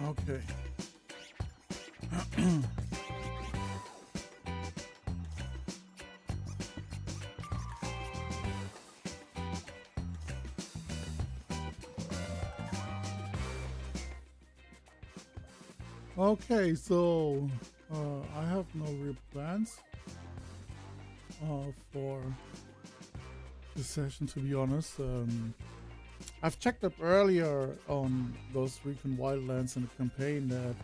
Okay. Okay, so I have no real plans for this session, to be honest. I've checked up earlier on those Recon Wildlands in the campaign that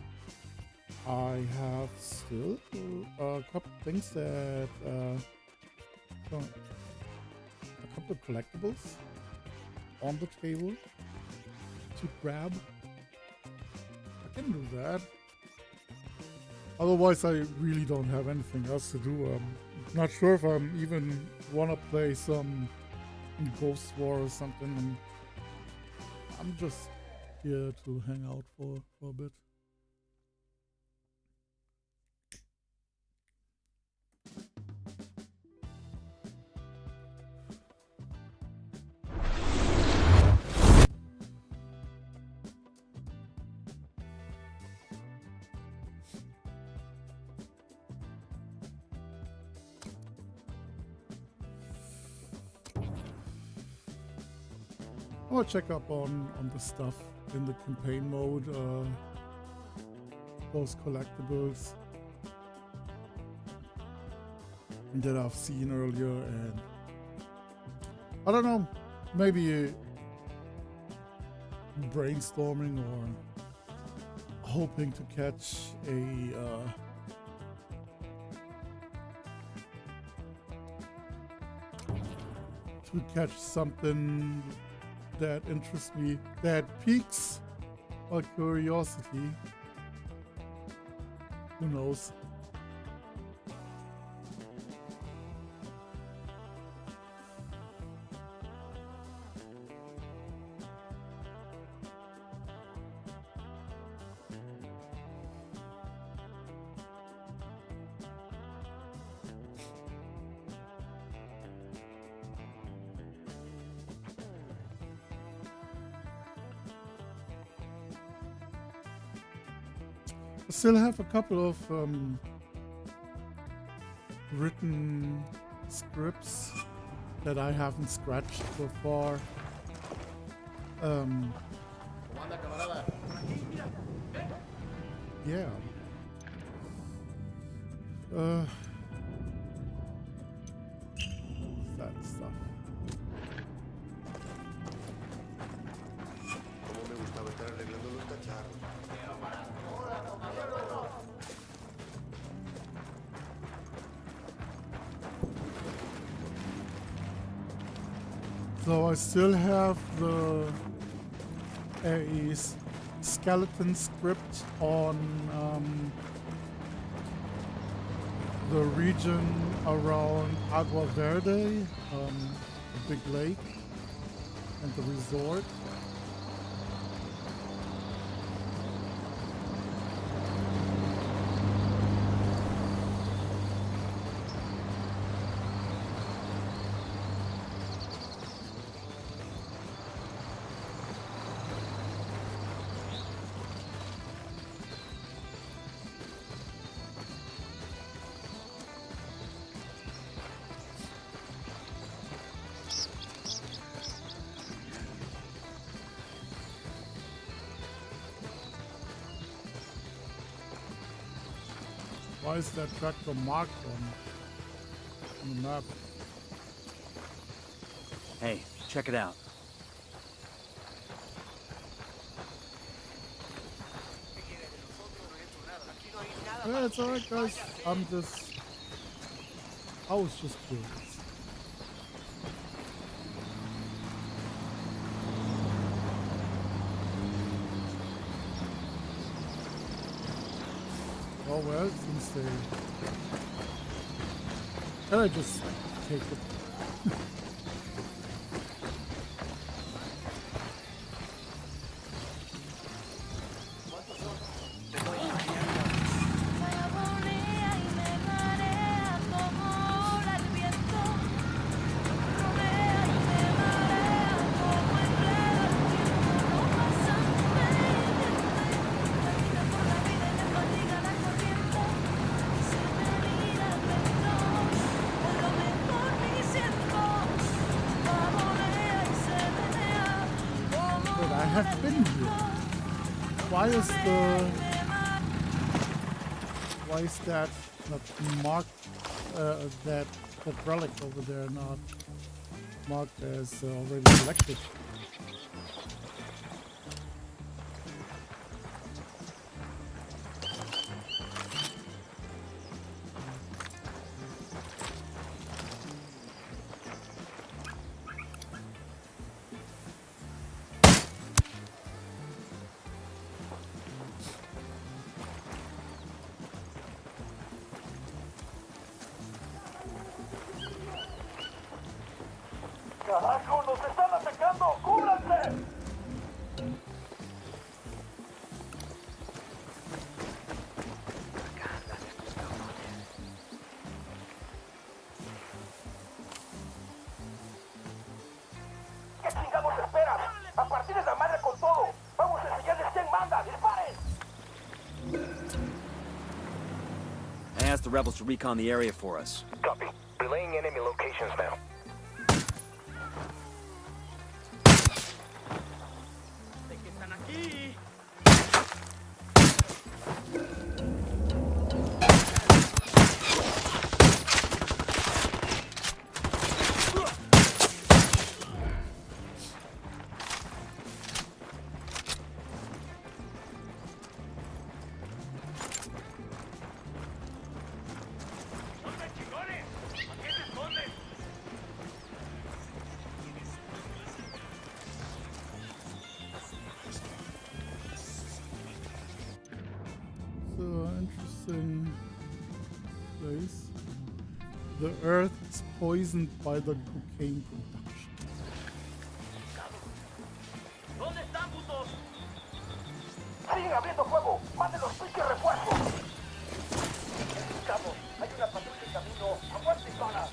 I have still a couple things that a couple of collectibles on the table to grab. I can do that. Otherwise, I really don't have anything else to do. I'm not sure if I'm even wanna play some Ghost War or something. And I'm just here to hang out for a bit. I'll check up on the stuff in the campaign mode, those collectibles that I've seen earlier, and I don't know, maybe brainstorming or hoping to catch something that interests me, that piques my curiosity. Who knows? I still have a couple of written scripts that I haven't scratched so far. Yeah. That stuff. So I still have a skeleton script on the region around Agua Verde, the big lake, and the resort. Why is that tractor marked on the map? Hey, check it out. Yeah, it's alright, guys. I was just curious. Oh well, since they... Can I just take it? have been here. Why is that not marked? That relic over there not marked as already selected? ¡Carajo! ¡Nos están atacando! ¡Cúbranse! ¿Qué chingados esperan? ¡A partir de la madre con todo! ¡Vamos a enseñarles quién manda! ¡Disparen! I asked the rebels to recon the area for us. Copy. Relaying enemy locations now. Interesting place. The earth is poisoned by the cocaine production. ¿Dónde están, putos? ¡Siguen abriendo fuego! ¡Manden los pinches refuerzos! Escuchamos. Hay una patrulla en camino. ¡Aguante, zona!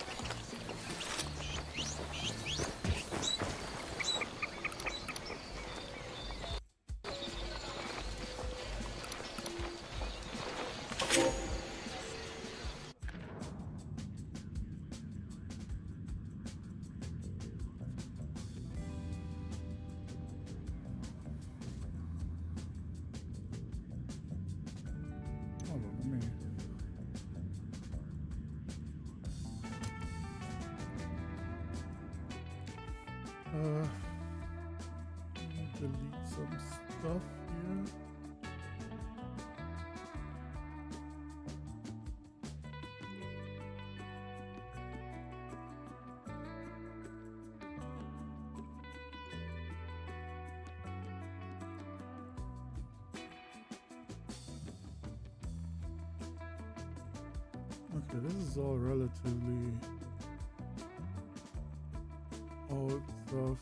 Hold on, let me. Delete some stuff here. Okay, this is all relatively old stuff.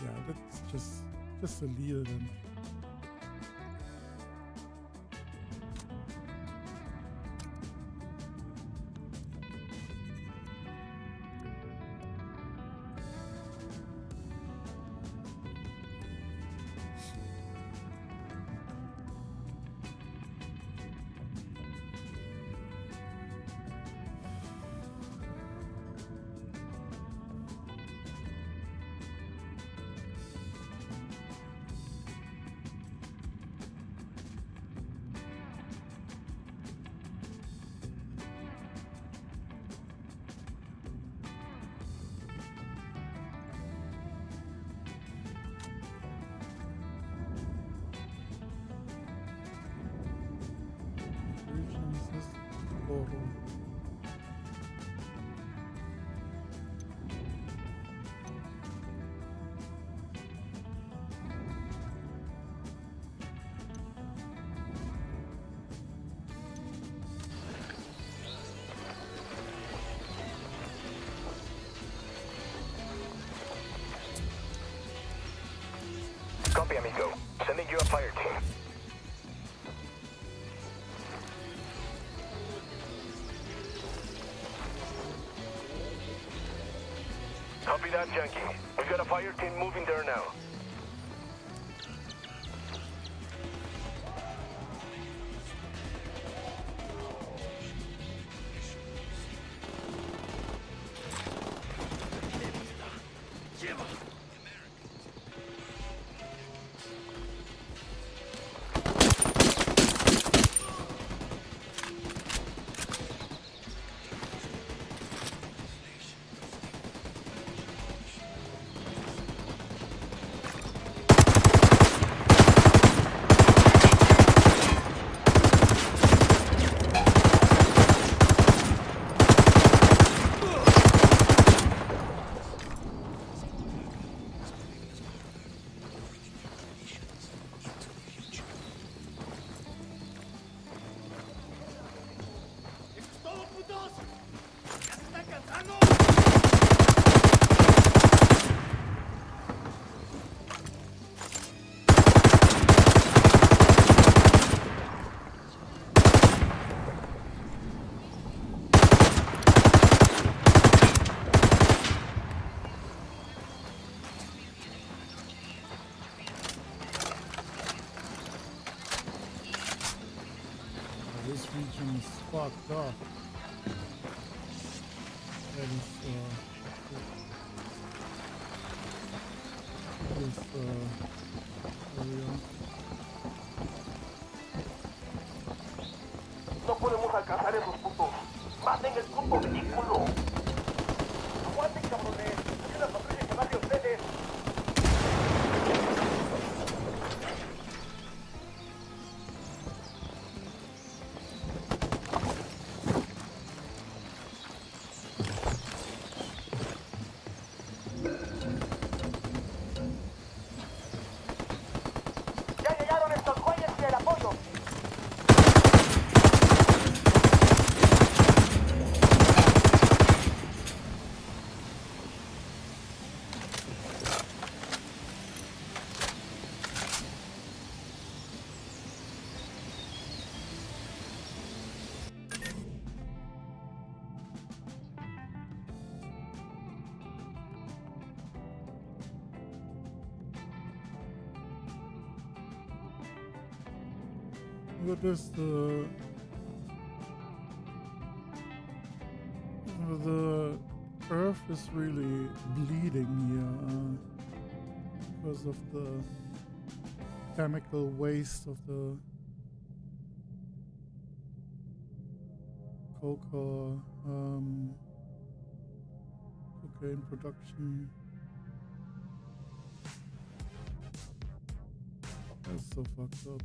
Yeah, that's just delete it and Copy, amigo. Sending you a fire team. Copy that, Junkie. We got a fire team moving there now. this region is fucked up. That is, area. No podemos alcanzar esos puntos. Maten el puto vehículo. Aguanten, cabrones. Hay una patrulla que va hacia ustedes. Ya llegaron estos güeyes y el apoyo. What is the earth is really bleeding here because of the chemical waste of the cocaine production. That's so fucked up.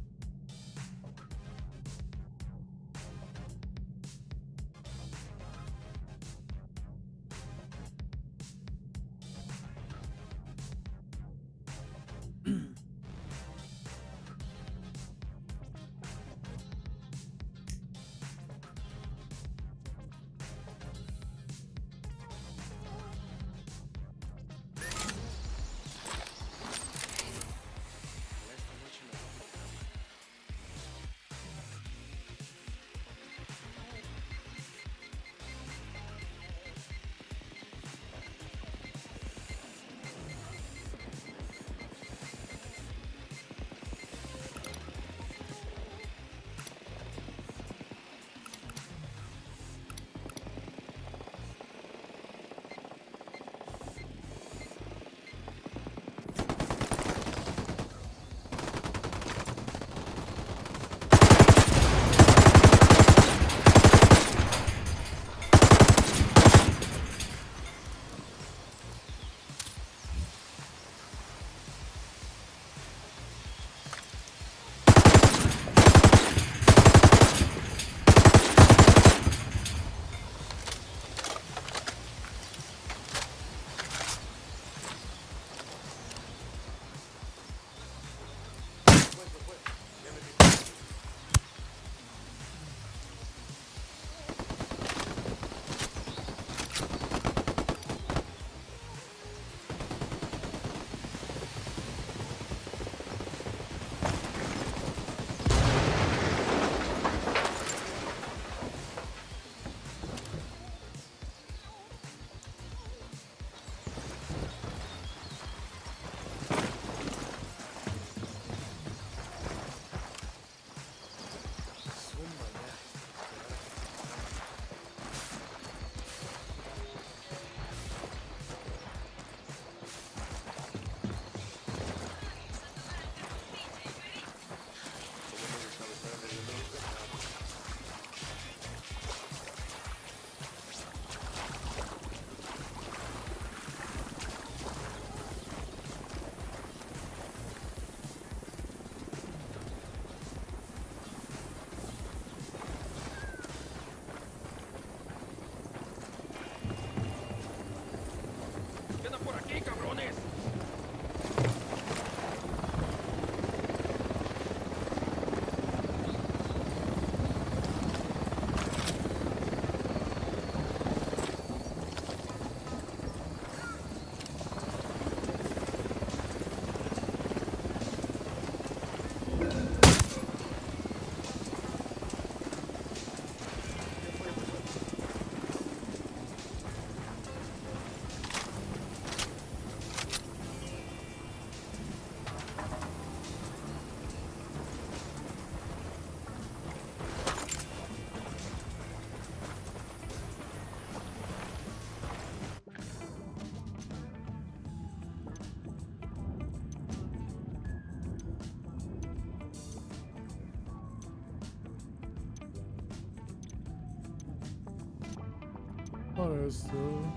Oh, there's still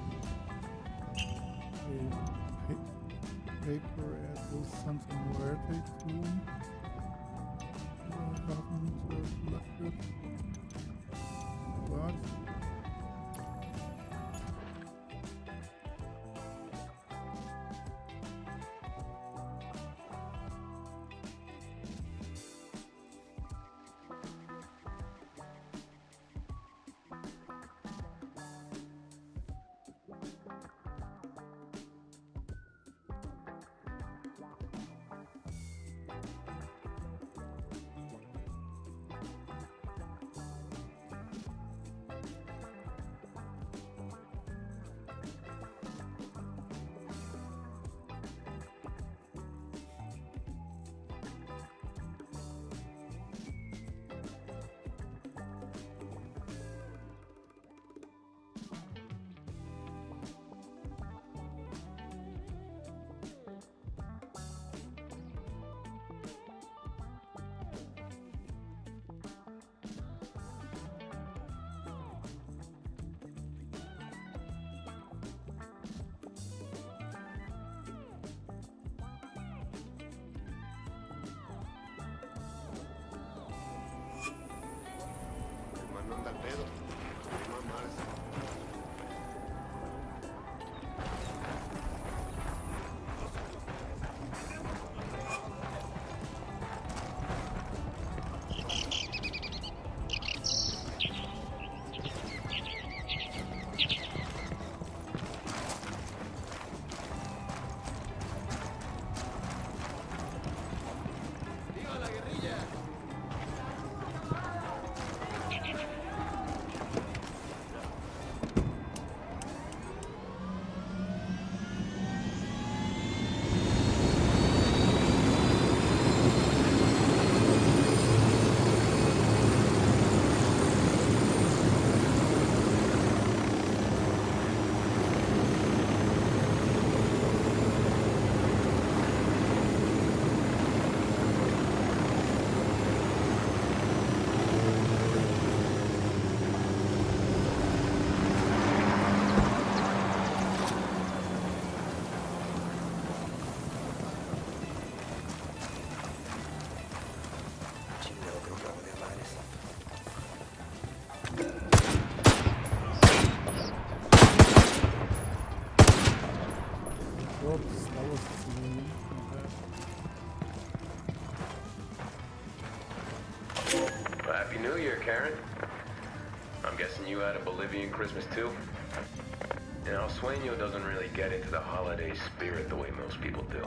a paper address something where take to government elected. What? Anda al pedo. Mamás. Whoops, that was too bad. Well, Happy New Year, Karen. I'm guessing you had a Bolivian Christmas too? You know, Sueño doesn't really get into the holiday spirit the way most people do.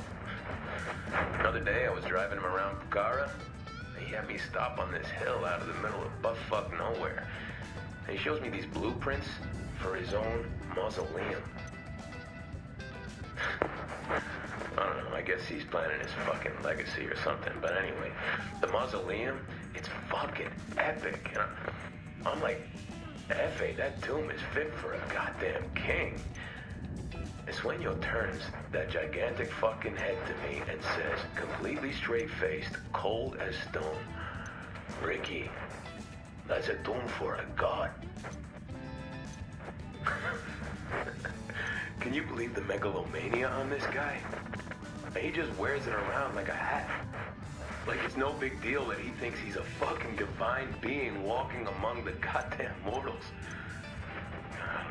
Another day, I was driving him around Pucara, and he had me stop on this hill out of the middle of buttfuck nowhere. And he shows me these blueprints for his own mausoleum. I don't know, I guess he's planning his fucking legacy or something. But anyway, the mausoleum, it's fucking epic. And I'm like, F.A., that tomb is fit for a goddamn king. And Sueño turns that gigantic fucking head to me and says, completely straight-faced, cold as stone, Ricky, that's a tomb for a god. Can you believe the megalomania on this guy? He just wears it around like a hat. Like it's no big deal that he thinks he's a fucking divine being walking among the goddamn mortals. I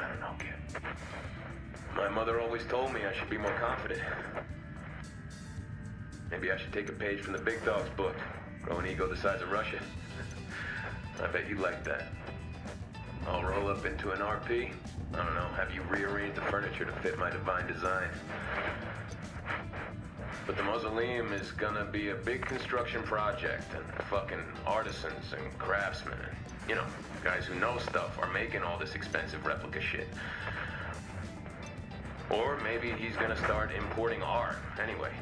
don't know, kid. My mother always told me I should be more confident. Maybe I should take a page from the big dog's book. Grow an ego the size of Russia. I bet you'd like that. I'll roll up into an RP. I don't know, have you rearrange the furniture to fit my divine design. But the mausoleum is gonna be a big construction project, and fucking artisans and craftsmen, and, you know, guys who know stuff are making all this expensive replica shit. Or maybe he's gonna start importing art. Anyway,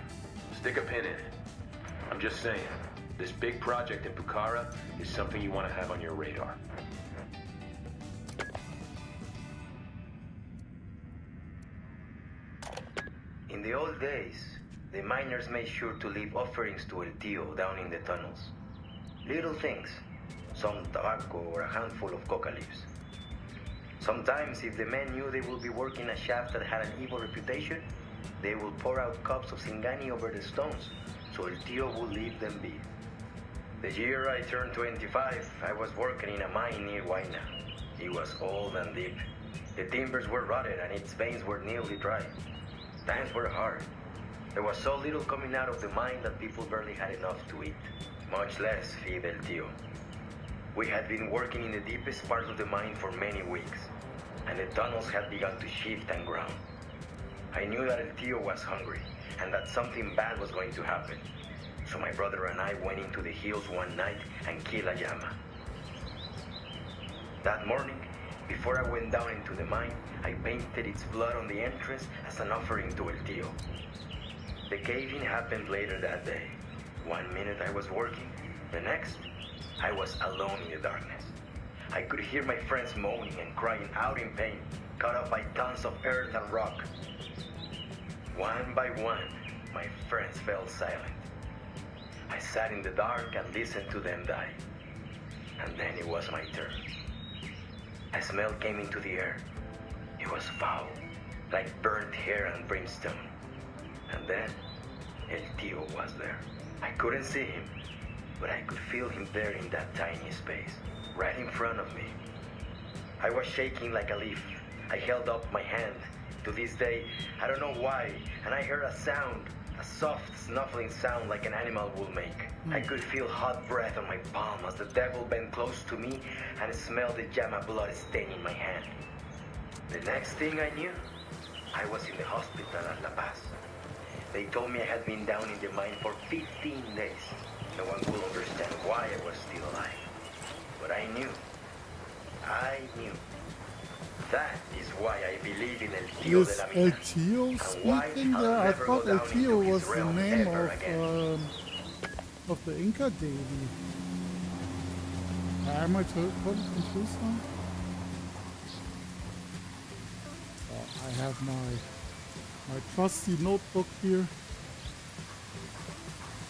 stick a pin in it. I'm just saying, this big project in Pucara is something you want to have on your radar. In the old days, the miners made sure to leave offerings to El Tío down in the tunnels. Little things, some tobacco, or a handful of coca leaves. Sometimes, if the men knew they would be working a shaft that had an evil reputation, they would pour out cups of Singani over the stones, so El Tio would leave them be. The year I turned 25, I was working in a mine near Huayna. It was old and deep. The timbers were rotted and its veins were nearly dry. Times were hard. There was so little coming out of the mine that people barely had enough to eat, much less feed El Tio. We had been working in the deepest parts of the mine for many weeks, and the tunnels had begun to shift and ground. I knew that El Tio was hungry, and that something bad was going to happen. So my brother and I went into the hills one night and killed a llama. That morning, before I went down into the mine, I painted its blood on the entrance as an offering to El Tio. The cave-in happened later that day. 1 minute I was working, the next, I was alone in the darkness. I could hear my friends moaning and crying out in pain, cut off by tons of earth and rock. One by one, my friends fell silent. I sat in the dark and listened to them die. And then it was my turn. A smell came into the air. It was foul, like burnt hair and brimstone. And then, El Tio was there. I couldn't see him, but I could feel him there in that tiny space, right in front of me. I was shaking like a leaf. I held up my hand. To this day, I don't know why, and I heard a sound, a soft, snuffling sound like an animal would make. I could feel hot breath on my palm as the devil bent close to me and smelled the llama blood staining my hand. The next thing I knew, I was in the hospital at La Paz. They told me I had been down in the mine for 15 days. No one could understand why I was still alive. But I knew. That is why I believe in El Tio de Is la El Mina. Tio speaking there? I thought El Tio was the name of the Inca deity. Am I totally confused now? I have my trusty notebook here.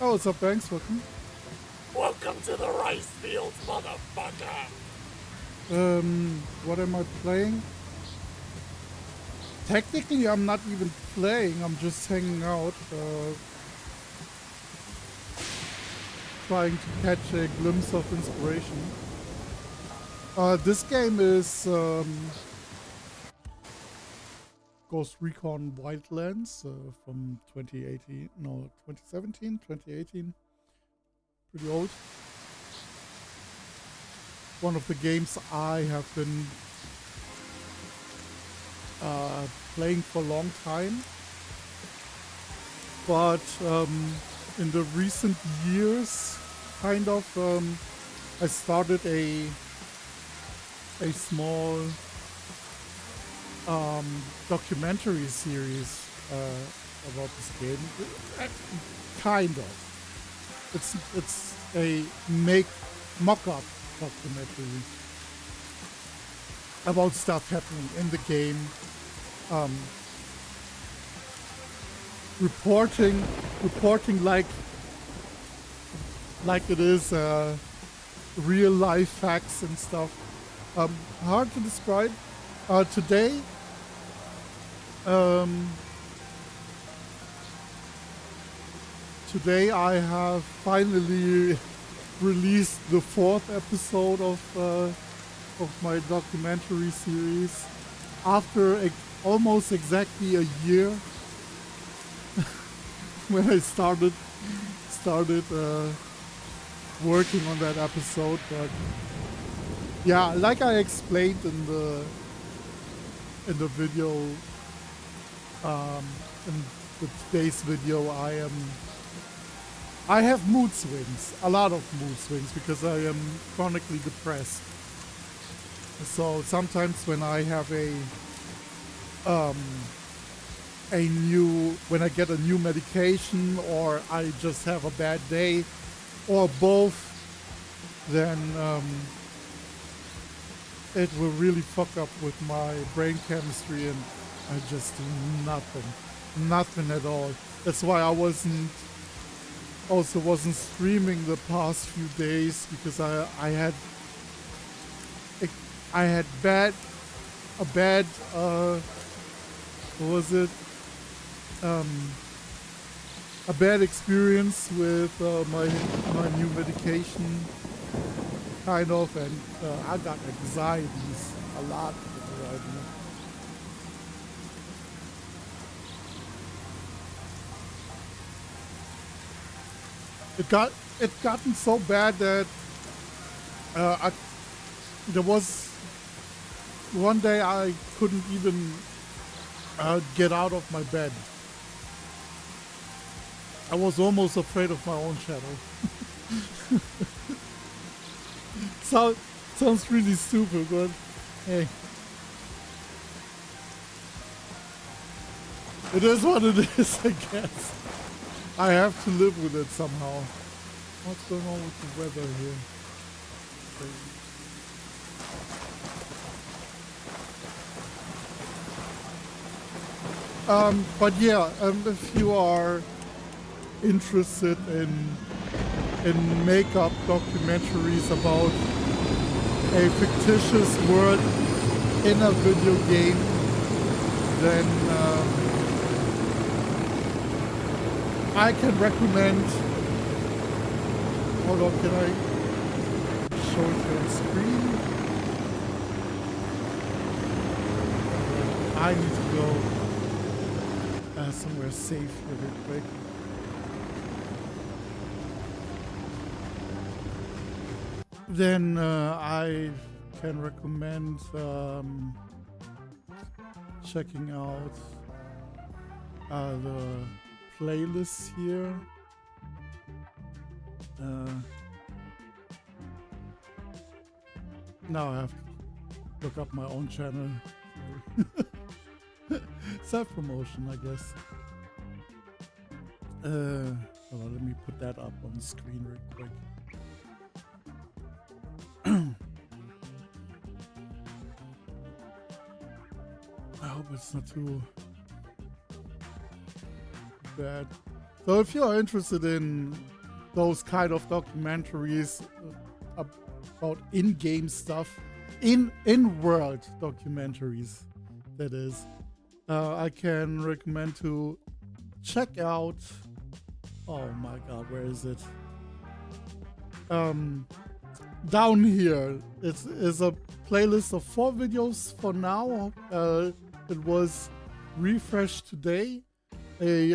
Oh, what's up, Banks? Welcome. Welcome to the rice fields, motherfucker! What am I playing? Technically, I'm not even playing. I'm just hanging out, trying to catch a glimpse of inspiration. This game is Ghost Recon Wildlands from 2018. No, 2017, 2018. Pretty old. One of the games I have been playing for a long time, but in the recent years, kind of, I started a small documentary series about this game. Kind of. It's a mock-up documentary about stuff happening in the game, reporting like it is real life facts and stuff. Hard to describe. Today I have finally released the 4th episode of my documentary series after almost exactly a year when I started working on that episode. But yeah, like I explained in the video, in today's video, I have mood swings, a lot of mood swings, because I am chronically depressed. So sometimes when I have when I get a new medication, or I just have a bad day, or both, then it will really fuck up with my brain chemistry, and I just do nothing at all. That's why I wasn't streaming the past few days, because I had I had a bad what was it? A bad experience with my new medication, kind of, and I got anxieties a lot right now. It gotten so bad that there was one day I couldn't even get out of my bed. I was almost afraid of my own shadow. Sounds really stupid, but hey. It is what it is, I guess. I have to live with it somehow. What's going on with the weather here? But yeah, if you are interested in makeup documentaries about a fictitious world in a video game, then I can recommend. Hold on, can I show it here on screen? I need to go somewhere safe really quick. Then I can recommend checking out the playlists here. Now I have to look up my own channel. Self-promotion, I guess. Hold on, let me put that up on the screen real quick. I hope it's not too bad. So if you're interested in those kind of documentaries about in-game stuff, in-world documentaries, that is, I can recommend to check out. Oh my God, where is it? Down here, it's a playlist of 4 videos for now. It was refreshed today. A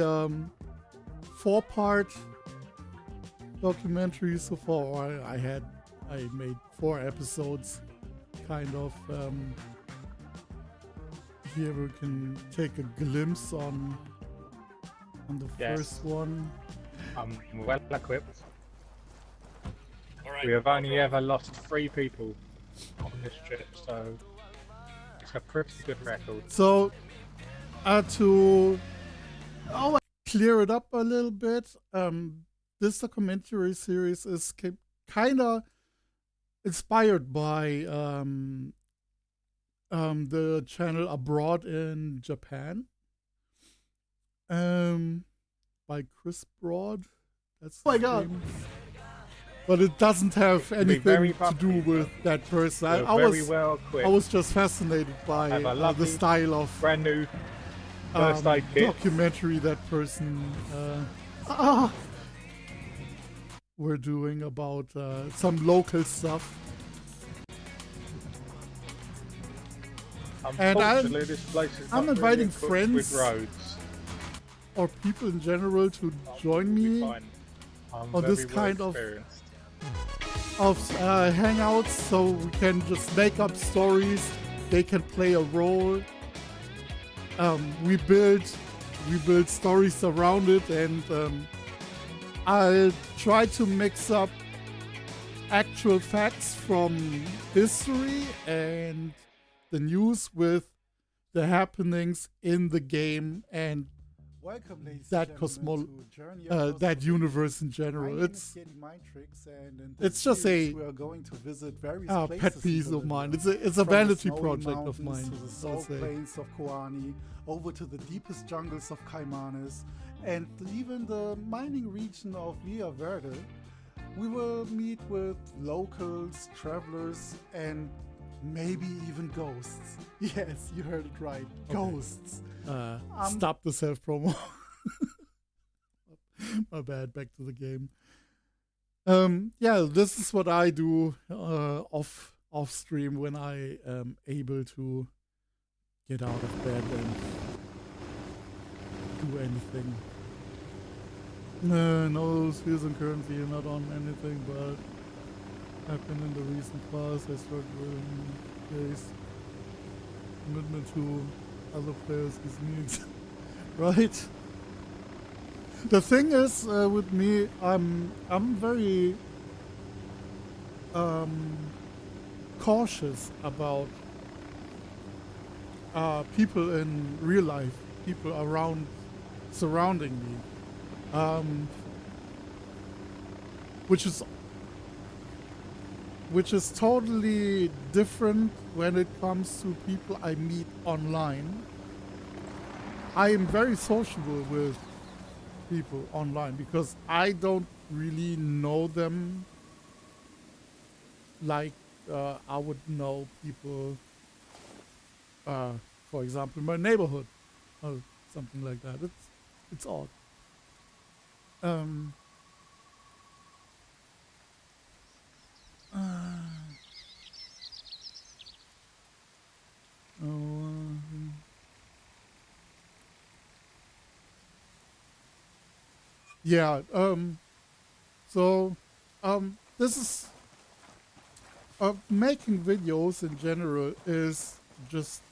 4-part documentary so far. I made 4 episodes, kind of. Here we can take a glimpse on the first one. I'm well equipped. We have only ever lost 3 people on this trip, so it's a pretty good record. So, to clear it up a little bit, this documentary series is kind of inspired by the channel Abroad in Japan, by Chris Broad. That's his name. But it doesn't have anything to do with that person. I was just fascinated by the style of brand new first aid kit documentary that person were doing about some local stuff. And I'm inviting friends or people in general to join me on this kind of hangouts, so we can just make up stories. They can play a role. We build stories around it, and I'll try to mix up actual facts from history and the news with the happenings in the game and welcome, ladies that that universe in general. It's just a we are going to visit various pet peeve of mine. It's a vanity project of mine. To the salt plains of Koani, over to the deepest jungles of Caimanes, and even the mining region of Villa Verde. We will meet with locals, travelers, and maybe even ghosts. Yes, you heard it right. Okay. Ghosts. Stop the self promo. My bad. Back to the game. Yeah, this is what I do off stream when I am able to get out of bed and do anything. No, Susan currently not on anything, but happened in the recent past. I struggle with case commitment to other players' needs. Right? The thing is with me, I'm very cautious about people in real life, people surrounding me, which is totally different when it comes to people I meet online. I am very sociable with people online because I don't really know them like I would know people, for example, in my neighborhood or something like that. It's odd. Yeah, this is making videos in general is just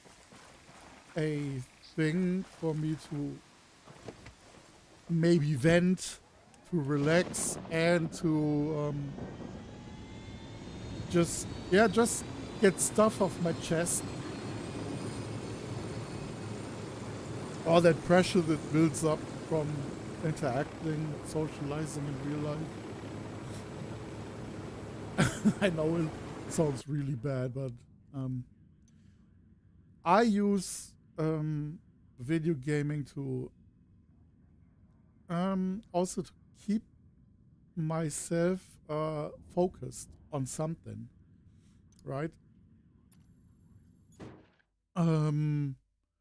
a thing for me to maybe vent, to relax, and to just get stuff off my chest. All that pressure that builds up from interacting, socializing in real life. I know it sounds really bad, but I use video gaming to also to keep myself focused on something, right?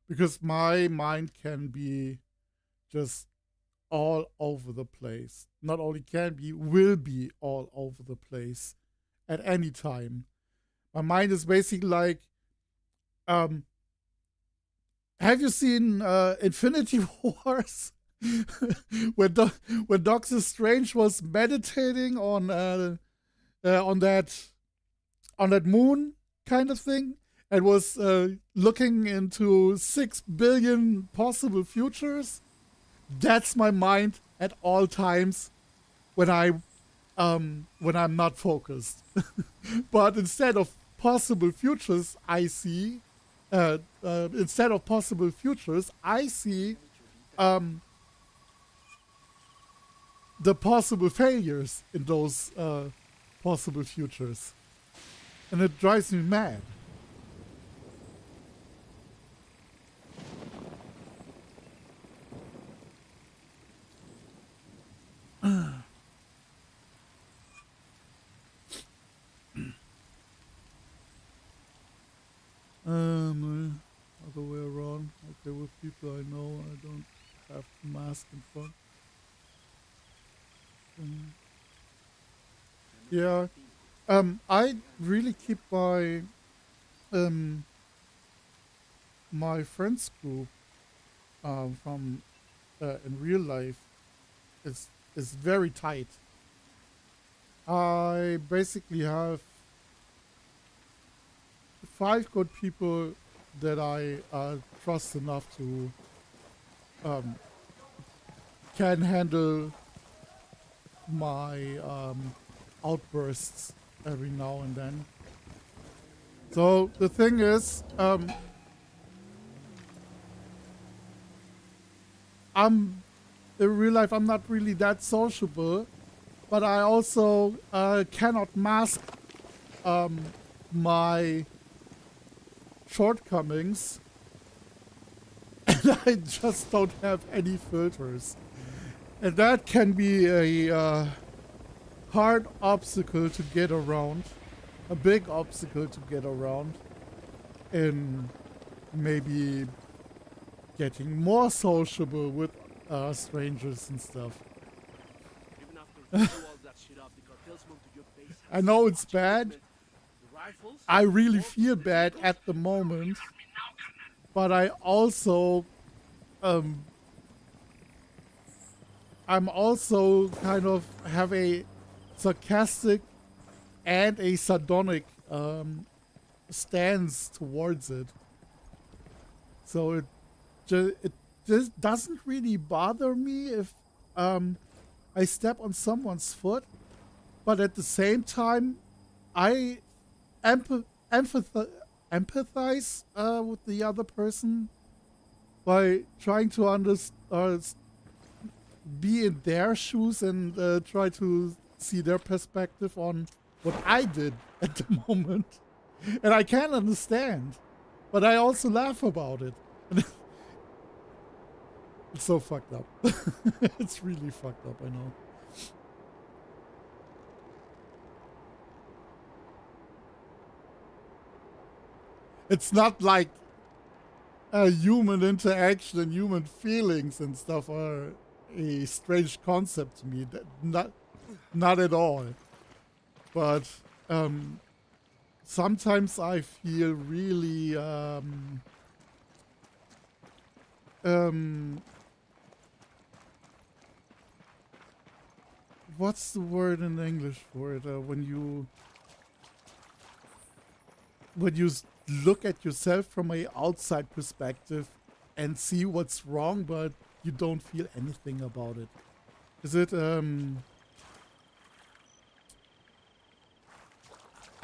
Because my mind can be just all over the place. Not only can be, will be all over the place at any time. My mind is basically like, have you seen Infinity Wars? when Doctor Strange was meditating on that moon kind of thing, and was looking into 6 billion possible futures. That's my mind at all times when I'm not focused. But instead of possible futures, I see the possible failures in those possible futures, and it drives me mad. Other way around. Okay, with people I know, I don't have to mask in front. Yeah, I really keep my friends group from in real life is very tight. I basically have 5 good people that I trust enough to can handle my outbursts every now and then. So the thing is, in real life I'm not really that sociable, but I also cannot mask my shortcomings, and I just don't have any filters, and that can be a hard obstacle to get around. a big obstacle to get around in maybe getting more sociable with strangers and stuff. Even after you blew all that shit up, the cartel smoked to your face. I know it's bad. The rifles? I really feel bad at the moment, but I also I'm also kind of have a sarcastic and a sardonic stance towards it. So it just doesn't really bother me if I step on someone's foot, but at the same time, I empathize with the other person by trying to be in their shoes and try to see their perspective on what I did at the moment. And I can understand, but I also laugh about it. It's so fucked up. It's really fucked up, I know. It's not like human interaction and human feelings and stuff are a strange concept to me. Not at all. But sometimes I feel really what's the word in English for it? When you look at yourself from a outside perspective and see what's wrong, but you don't feel anything about it. Is it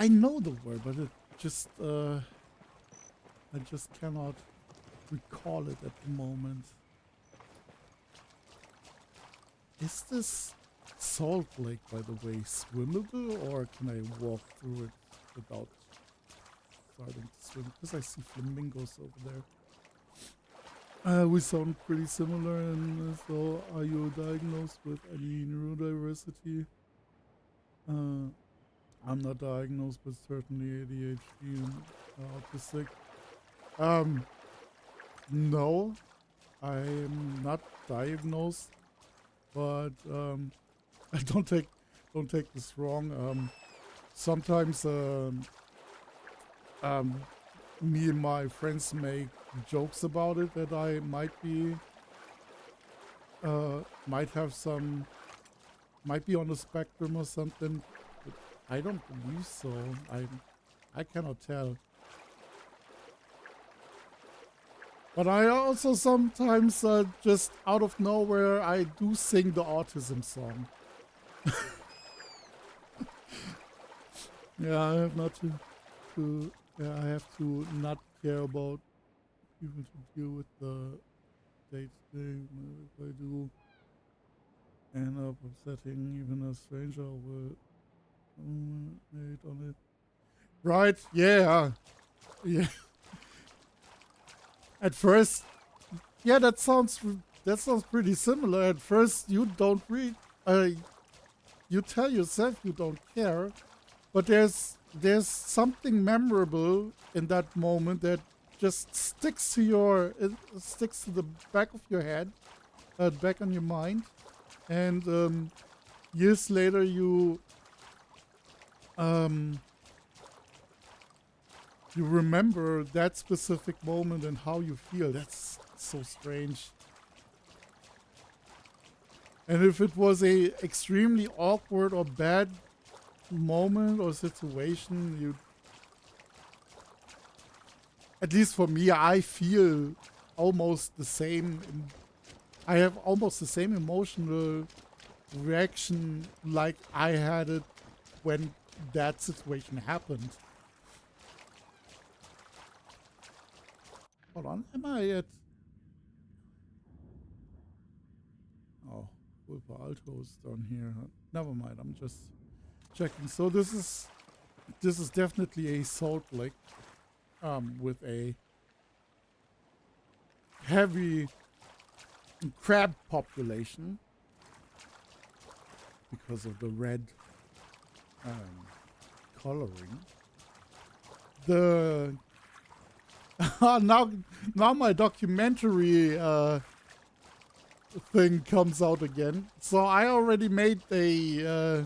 I know the word, but it just I just cannot recall it at the moment. Is this Salt Lake, by the way, swimmable, or can I walk through it without starting to swim? Because I see flamingos over there. We sound pretty similar, and so are you diagnosed with any neurodiversity? I'm not diagnosed, but certainly ADHD and autistic. No, I'm not diagnosed, but don't take this wrong. Sometimes me and my friends make jokes about it that I might be might be on the spectrum or something. But I don't believe so. I cannot tell. But I also sometimes just out of nowhere I do sing the autism song. Yeah, I have not I have to not care about people to deal with the day-to-day. If I do end up upsetting even a stranger will hate on it. Right? Yeah. Yeah. At first, yeah, that sounds pretty similar. At first, you don't read. You tell yourself you don't care, but there's something memorable in that moment that just sticks to the back of your head, back on your mind, and years later you remember that specific moment and how you feel. That's so strange. And if it was a extremely awkward or bad moment or situation, at least for me, I feel almost the same. I have almost the same emotional reaction like I had it when that situation happened. Hold on, am I at... Oh, Pulpa Alto is down here. Never mind, I'm just checking. So this is definitely a salt lake with a heavy crab population because of the red coloring. The now my documentary thing comes out again. So I already made a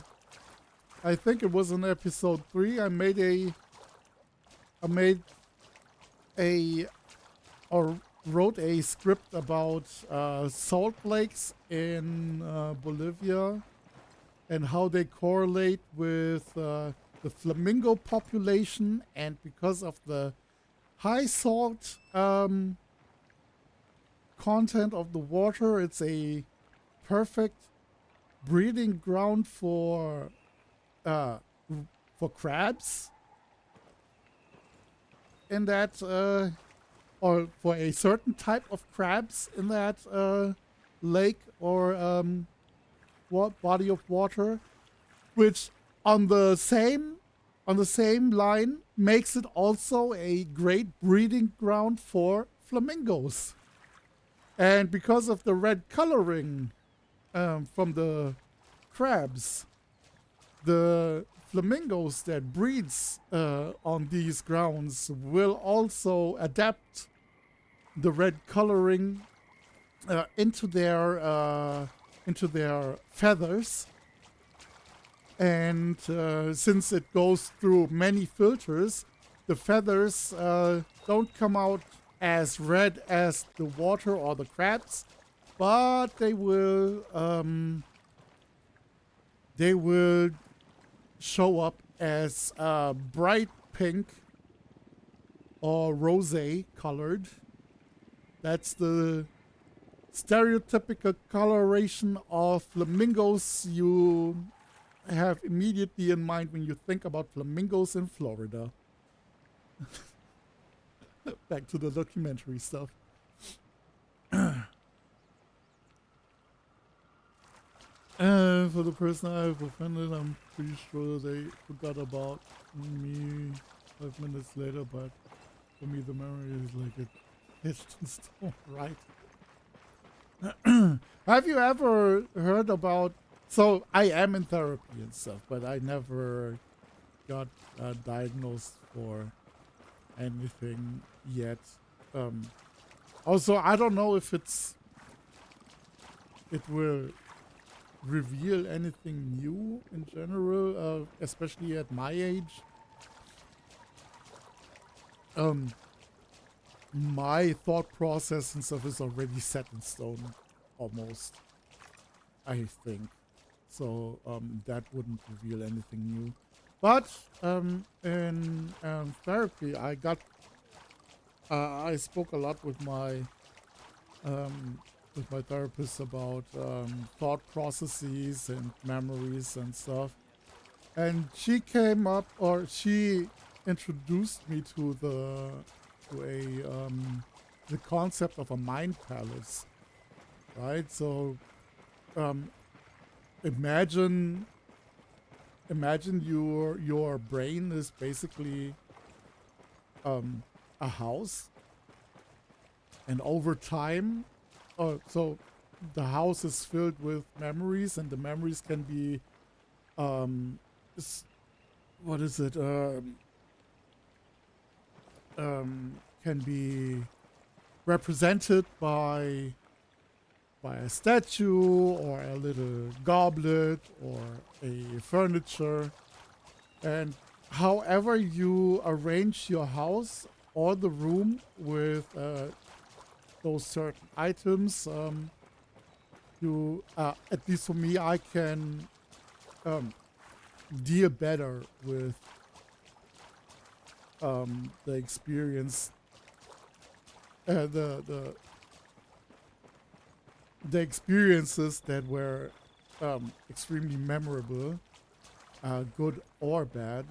I think it was in episode 3. I made or wrote a script about salt lakes in Bolivia and how they correlate with the flamingo population, and because of the high salt content of the water, it's a perfect breeding ground for crabs in that or for a certain type of crabs in that lake or body of water, which on the same line makes it also a great breeding ground for flamingos. And because of the red coloring from the crabs, the flamingos that breeds on these grounds will also adapt the red coloring into their feathers. And since it goes through many filters, the feathers don't come out as red as the water or the crabs, but they will show up as bright pink or rosé colored. That's the stereotypical coloration of flamingos you have immediately in mind when you think about flamingos in Florida. Back to the documentary stuff. For the person I've offended, I'm pretty sure they forgot about me 5 minutes later, but for me the memory is like a etched in stone, right? Have you ever heard about... So, I am in therapy and stuff, but I never got diagnosed for anything yet. Also, I don't know if it will reveal anything new in general, especially at my age. My thought process and stuff is already set in stone, almost, I think. So that wouldn't reveal anything new. But in therapy, I spoke a lot with my therapist about thought processes and memories and stuff. And she introduced me to the concept of a mind palace, right? So imagine your brain is basically a house, and over time, so the house is filled with memories, and the memories can be can be represented by a statue or a little goblet or a furniture. And however you arrange your house or the room with those certain items, you at least for me, I can deal better with the experience, the experiences that were extremely memorable, good or bad.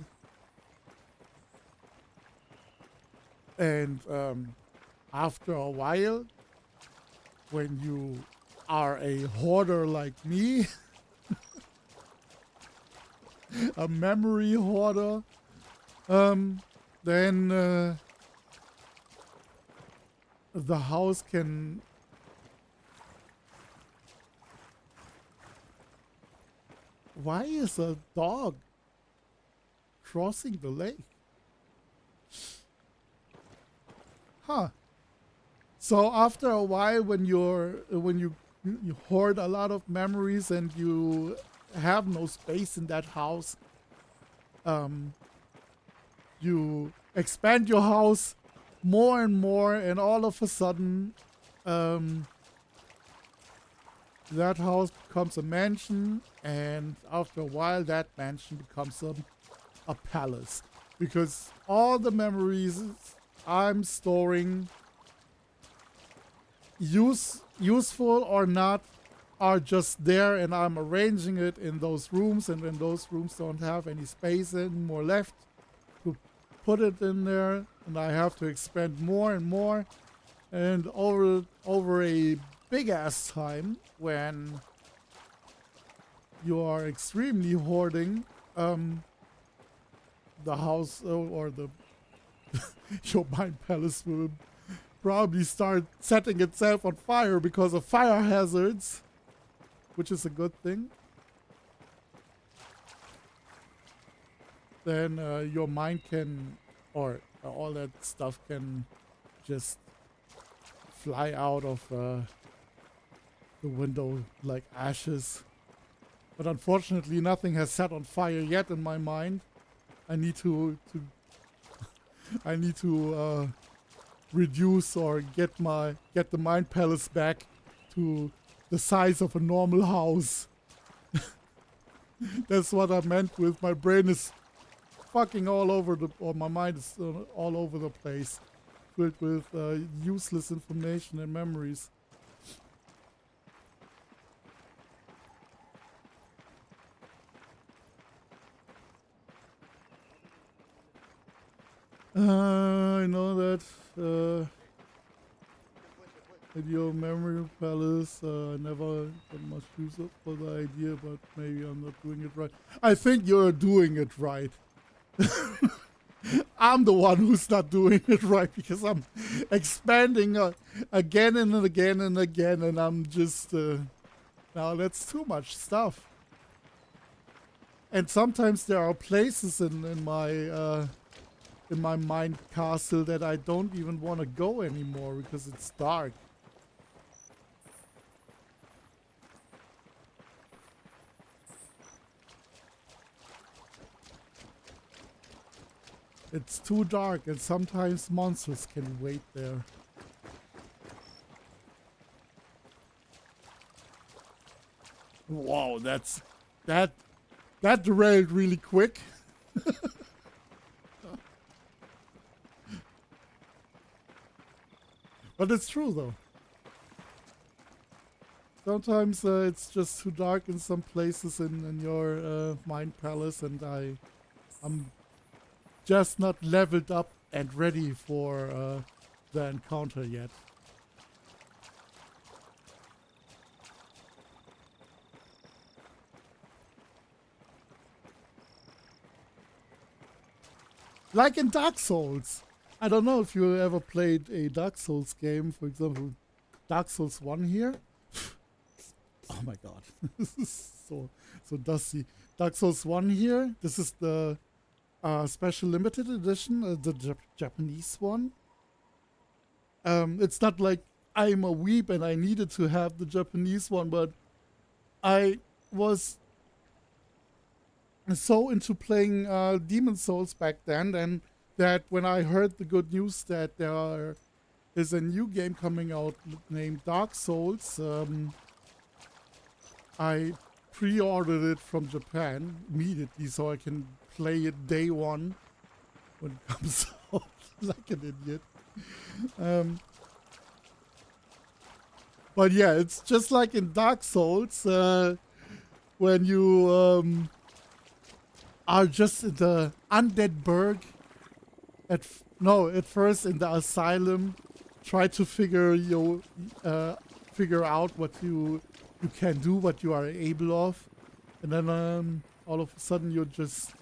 And after a while, when you are a hoarder like me, a memory hoarder, then the house can Why is a dog crossing the lake. Huh. So after a while, when you hoard a lot of memories and you have no space in that house, you expand your house more and more, and all of a sudden, that house becomes a mansion, and after a while, that mansion becomes a palace, because all the memories I'm storing, useful or not, are just there, and I'm arranging it in those rooms, and when those rooms don't have any space anymore left to put it in there, and I have to expand more and more, and over a big ass time, when you are extremely hoarding, the house or the your mind palace will probably start setting itself on fire because of fire hazards, which is a good thing. Then your mind can, or all that stuff can just fly out of the window like ashes. But unfortunately, nothing has set on fire yet in my mind. I need to I need to reduce or get the mind palace back to the size of a normal house. That's what I meant with my brain is fucking all over or my mind is all over the place, filled with useless information and memories. I know that video memory palace, I never got much use for the idea, but maybe I'm not doing it right. I think you're doing it right. I'm the one who's not doing it right, because I'm expanding again and again and again, and I'm just now that's too much stuff. And sometimes there are places in my mind castle that I don't even want to go anymore because it's dark. It's too dark, and sometimes monsters can wait there. Wow, that derailed really quick. But it's true though. Sometimes it's just too dark in some places in your mind palace, and I'm just not leveled up and ready for the encounter yet. Like in Dark Souls. I don't know if you ever played a Dark Souls game, for example, Dark Souls 1 here. Oh my god, this is so dusty. Dark Souls 1 here, this is the special limited edition, the Japanese one. It's not like I'm a weeb and I needed to have the Japanese one, but I was so into playing Demon Souls back then, and that when I heard the good news that there is a new game coming out named Dark Souls, I pre-ordered it from Japan immediately so I can play it day one when it comes out, like an idiot. But yeah, it's just like in Dark Souls, when you are just in the undead burg, at first in the asylum, try to figure out what you can do, what you are able of, and then all of a sudden you're just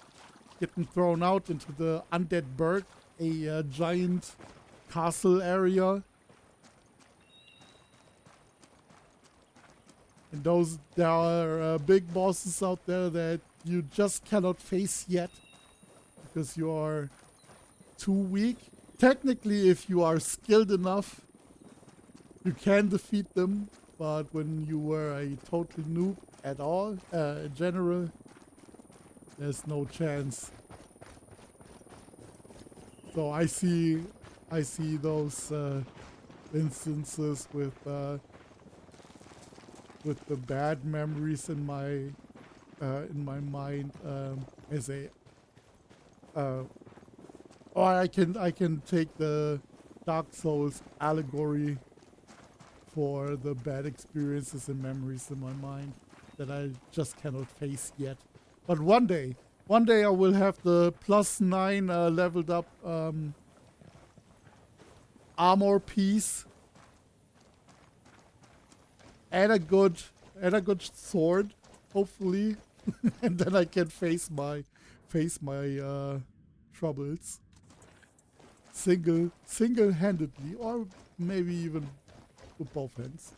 getting thrown out into the undead burg, a giant castle area. And there are big bosses out there that you just cannot face yet, because you are too weak. Technically, if you are skilled enough, you can defeat them, but when you were a total noob at all, in general, there's no chance. So I see those instances with the bad memories in my mind as a or I can take the Dark Souls allegory for the bad experiences and memories in my mind that I just cannot face yet. But one day I will have the +9 leveled up armor piece and a good sword, hopefully, and then I can face my troubles single-handedly, or maybe even with both hands.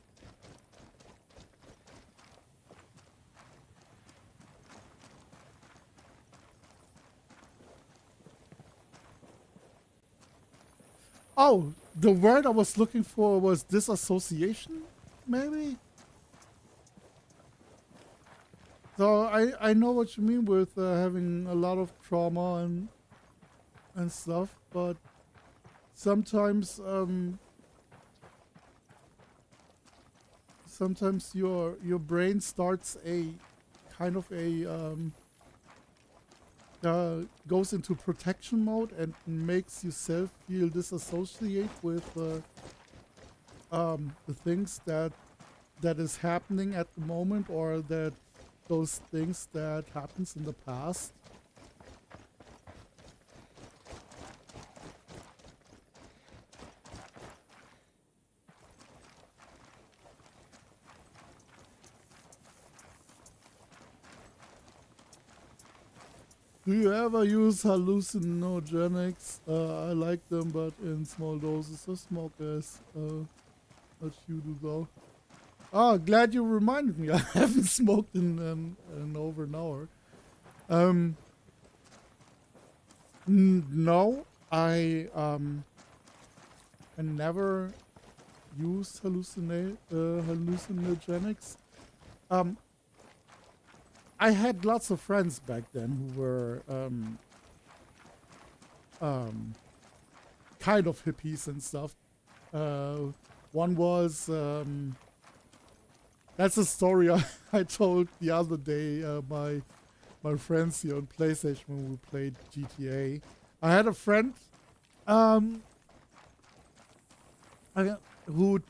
Oh, the word I was looking for was disassociation, maybe? So I know what you mean with having a lot of trauma and stuff, but sometimes sometimes your brain starts a kind of a goes into protection mode and makes yourself feel disassociate with the things that is happening at the moment, or that those things that happens in the past. Do you ever use hallucinogenics? I like them, but in small doses. I smoke as what you do though. Oh, glad you reminded me. I haven't smoked in over an hour. No, I never use hallucinogenics. I had lots of friends back then who were kind of hippies and stuff. One was that's a story I told the other day. My friends here on PlayStation when we played GTA. I had a friend who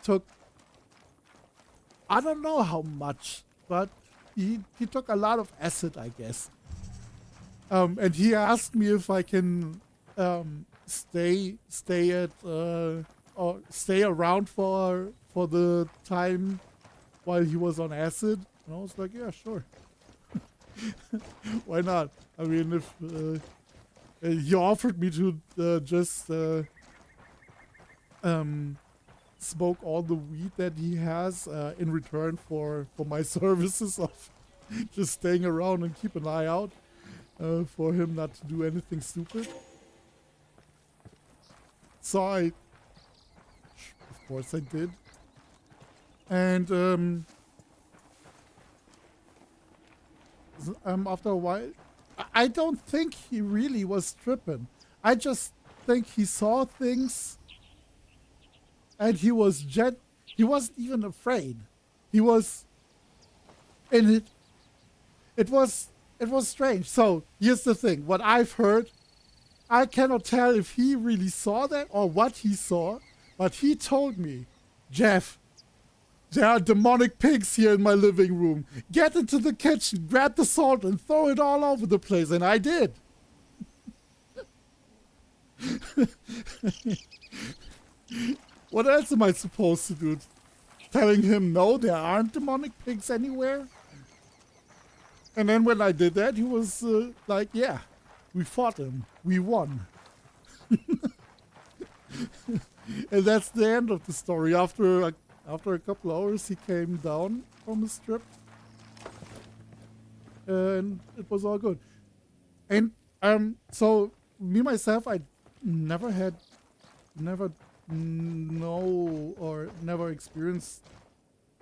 took, I don't know how much, but he took a lot of acid, I guess. And he asked me if I can stay at or stay around for the time while he was on acid. And I was like, yeah, sure. Why not? I mean, if he offered me to just smoke all the weed that he has in return for my services of just staying around and keep an eye out for him not to do anything stupid. So of course I did. And after a while, I don't think he really was tripping. I just think he saw things and he was he wasn't even afraid. He was in it. It was strange. So here's the thing. What I've heard, I cannot tell if he really saw that or what he saw, but he told me, Jeff, there are demonic pigs here in my living room. Get into the kitchen, grab the salt, and throw it all over the place. And I did. What else am I supposed to do? Telling him, no, there aren't demonic pigs anywhere? And then when I did that, he was like, yeah, we fought him. We won. And that's the end of the story. After a couple hours, he came down from his trip. And it was all good. And So me myself, I never know or never experienced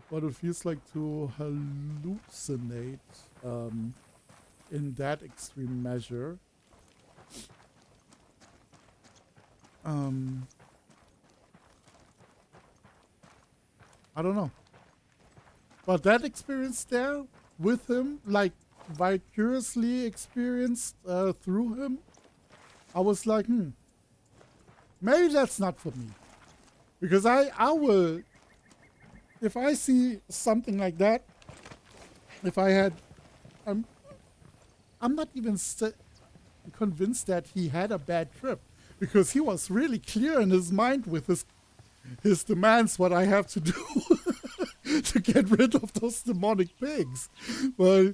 what it feels like to hallucinate in that extreme measure. I don't know. But that experience there with him, like vicariously experienced through him, I was like, maybe that's not for me. Because I will, if I see something like that, if I had, I'm not even convinced that he had a bad trip, because he was really clear in his mind with his demands, what I have to do to get rid of those demonic pigs. But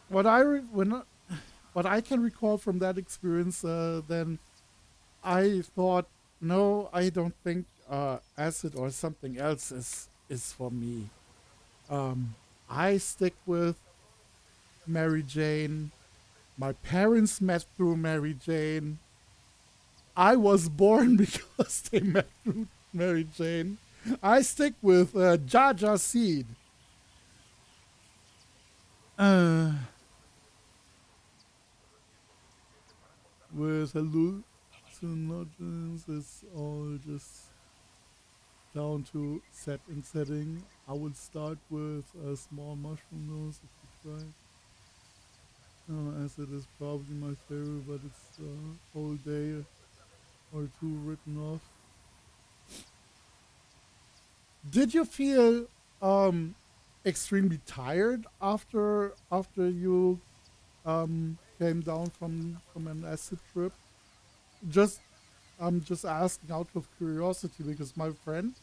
what I can recall from that experience, then I thought, no, I don't think acid or something else is for me. I stick with Mary Jane. My parents met through Mary Jane. I was born because they met through Mary Jane. I stick with Jaja Seed. With hallucinogens, it's all just down to setting. I would start with a small mushroom dose if you try. Acid is probably my favorite, but it's a whole day or two written off. Did you feel extremely tired after you came down from an acid trip? I'm just asking out of curiosity, because my friend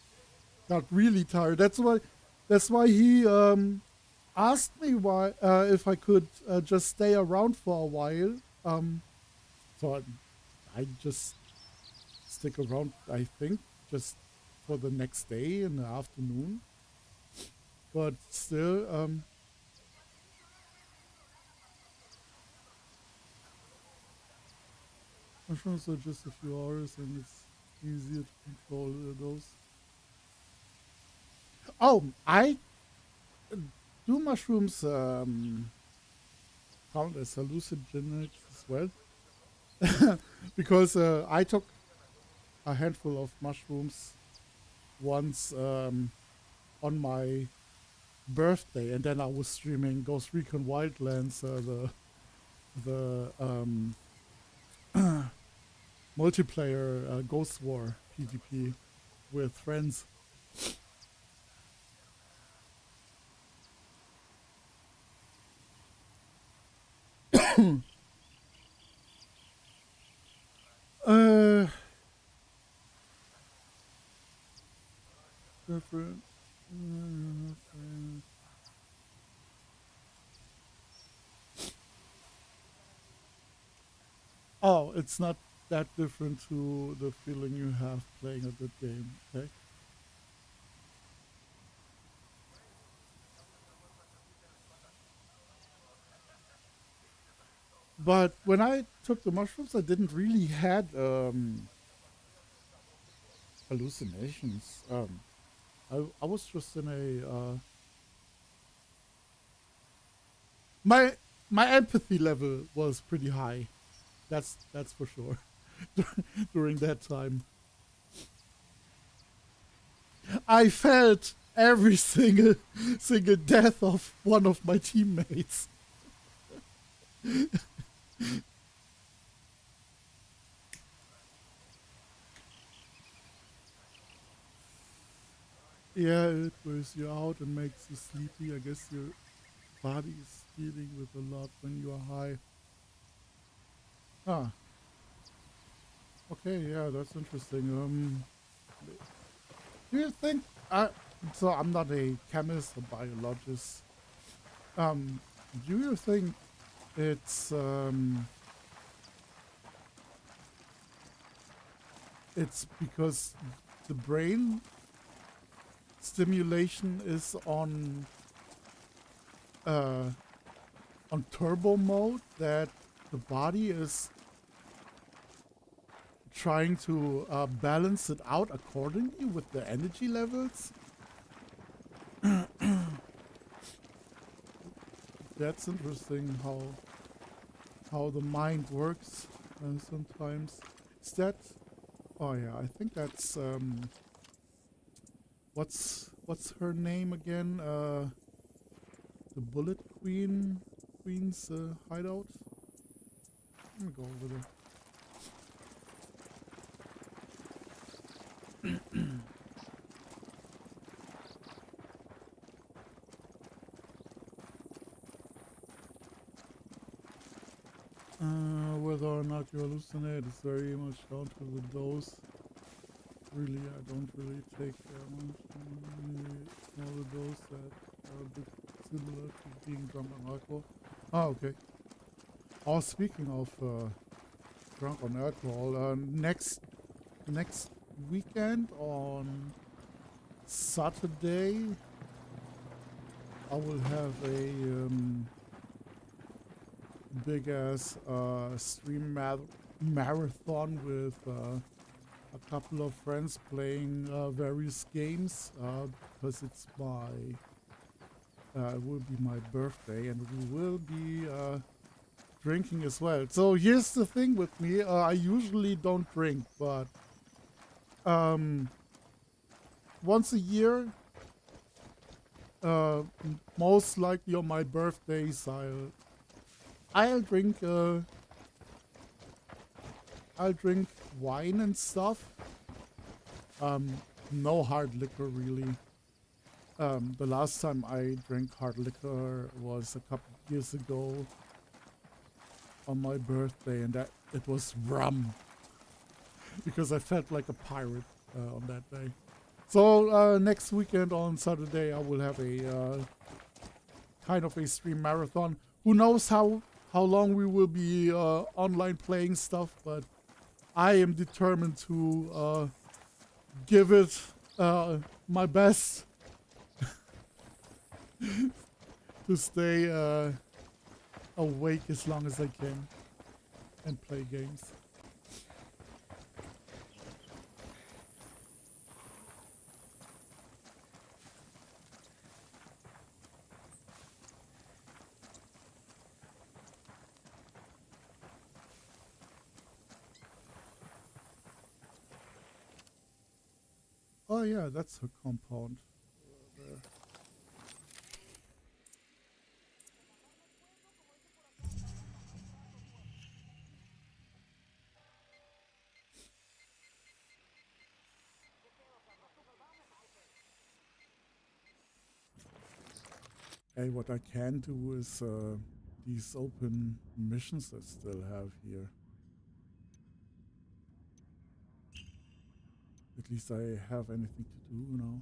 got really tired. That's why he asked me why if I could just stay around for a while. So I just stick around, I think, just for the next day in the afternoon. But still, mushrooms are just a few hours and it's easier to control those. Oh, I do mushrooms count as hallucinogenics as well? Because I took a handful of mushrooms once on my birthday, and then I was streaming Ghost Recon Wildlands, the multiplayer Ghost War PvP with friends. Different. Oh, it's not that different to the feeling you have playing a good game, okay? But when I took the mushrooms, I didn't really had hallucinations. I was just in a my empathy level was pretty high. That's for sure. During that time, I felt every single death of one of my teammates. Yeah, it wears you out and makes you sleepy. I guess your body is dealing with a lot when you are high. Ah. Okay, yeah, that's interesting. Do you think so I'm not a chemist or biologist. Do you think it's because the brain stimulation is on on turbo mode that the body is trying to balance it out accordingly with the energy levels. That's interesting how the mind works sometimes. Is that? Oh yeah, I think that's what's her name again? The Bullet Queen's hideout. Let me go over there. Whether or not you hallucinate is very much down to the dose. Really, I don't really take smaller dose that are a bit similar to being drunk on alcohol. Ah, okay. Oh, speaking of drunk on alcohol, next weekend on Saturday, I will have a big ass stream marathon with a couple of friends playing various games because it will be my birthday and we will be drinking as well. So here's the thing with me, I usually don't drink, but once a year, most likely on my birthdays, I'll drink wine and stuff. No hard liquor really. The last time I drank hard liquor was a couple of years ago on my birthday, and that it was rum because I felt like a pirate on that day. So next weekend on Saturday I will have a kind of a stream marathon. Who knows how long we will be online playing stuff, but I am determined to give it my best to stay awake as long as I can and play games. Oh yeah, that's her compound. There. Hey, what I can do is these open missions I still have here. At least I have anything to do, you know.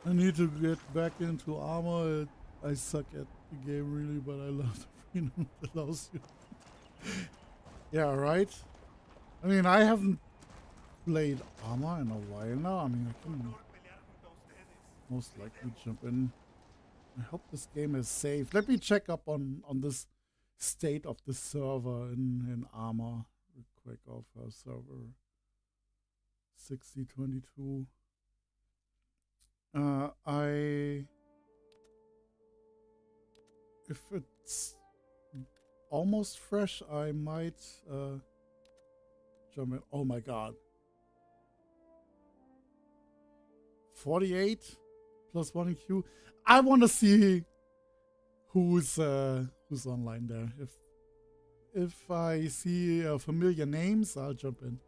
I need to get back into armor. I suck at the game really, but I love the freedom it allows you. Yeah, right? I mean, I haven't played armor in a while now. I mean, I can most likely jump in. I hope this game is safe. Let me check up on this state of the server in armor real quick of server 6022. if it's almost fresh, I might jump in. Oh my god. 48 plus 1 in queue. I want to see who's online there. If I see familiar names, I'll jump in.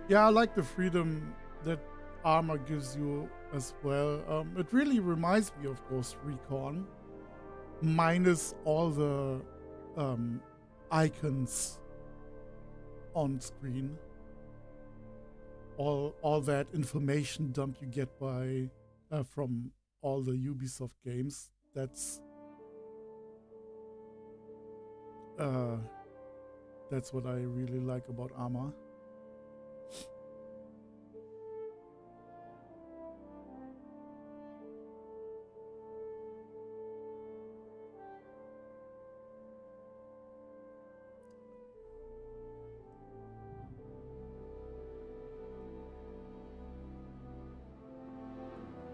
Yeah, I like the freedom that Armor gives you as well. It really reminds me of Ghost Recon, minus all the icons on screen. All that information dump you get by from all the Ubisoft games. That's what I really like about Armor.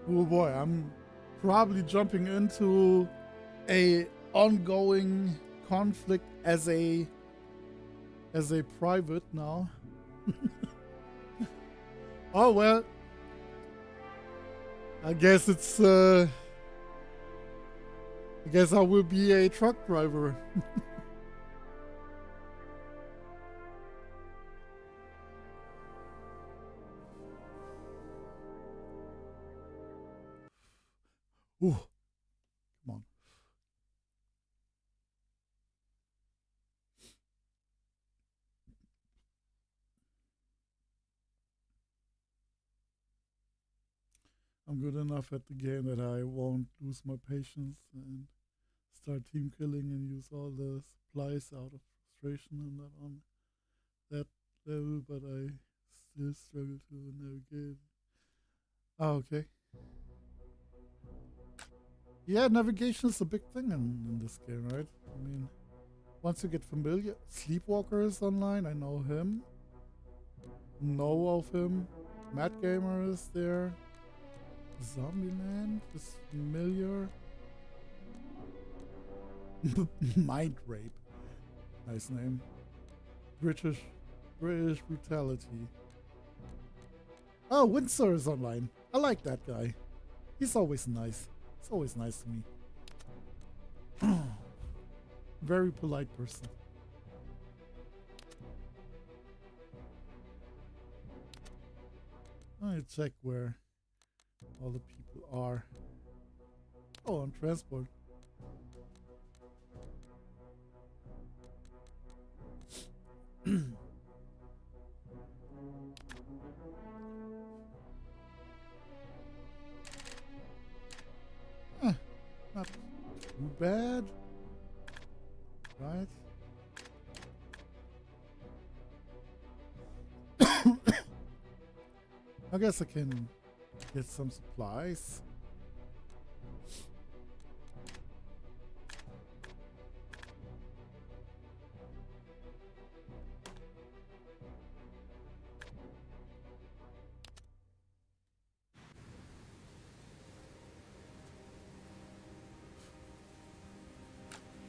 Oh boy, I'm probably jumping into a ongoing conflict as a private now. Oh well, I guess it's I guess I will be a truck driver. Ooh, come on. I'm good enough at the game that I won't lose my patience and start team killing and use all the supplies out of frustration. I'm not on that level, but I still struggle to navigate. Oh, okay. Yeah, navigation is a big thing in this game, right? I mean, once you get familiar, Sleepwalker is online, I know him. Know of him. Matt Gamer is there. Zombieland is familiar. Mind Rape. Nice name. British Brutality. Oh, Windsor is online. I like that guy. He's always nice. It's always nice to me. Very polite person. I check where all the people are. Oh, on transport. Not too bad, right? I guess I can get some supplies.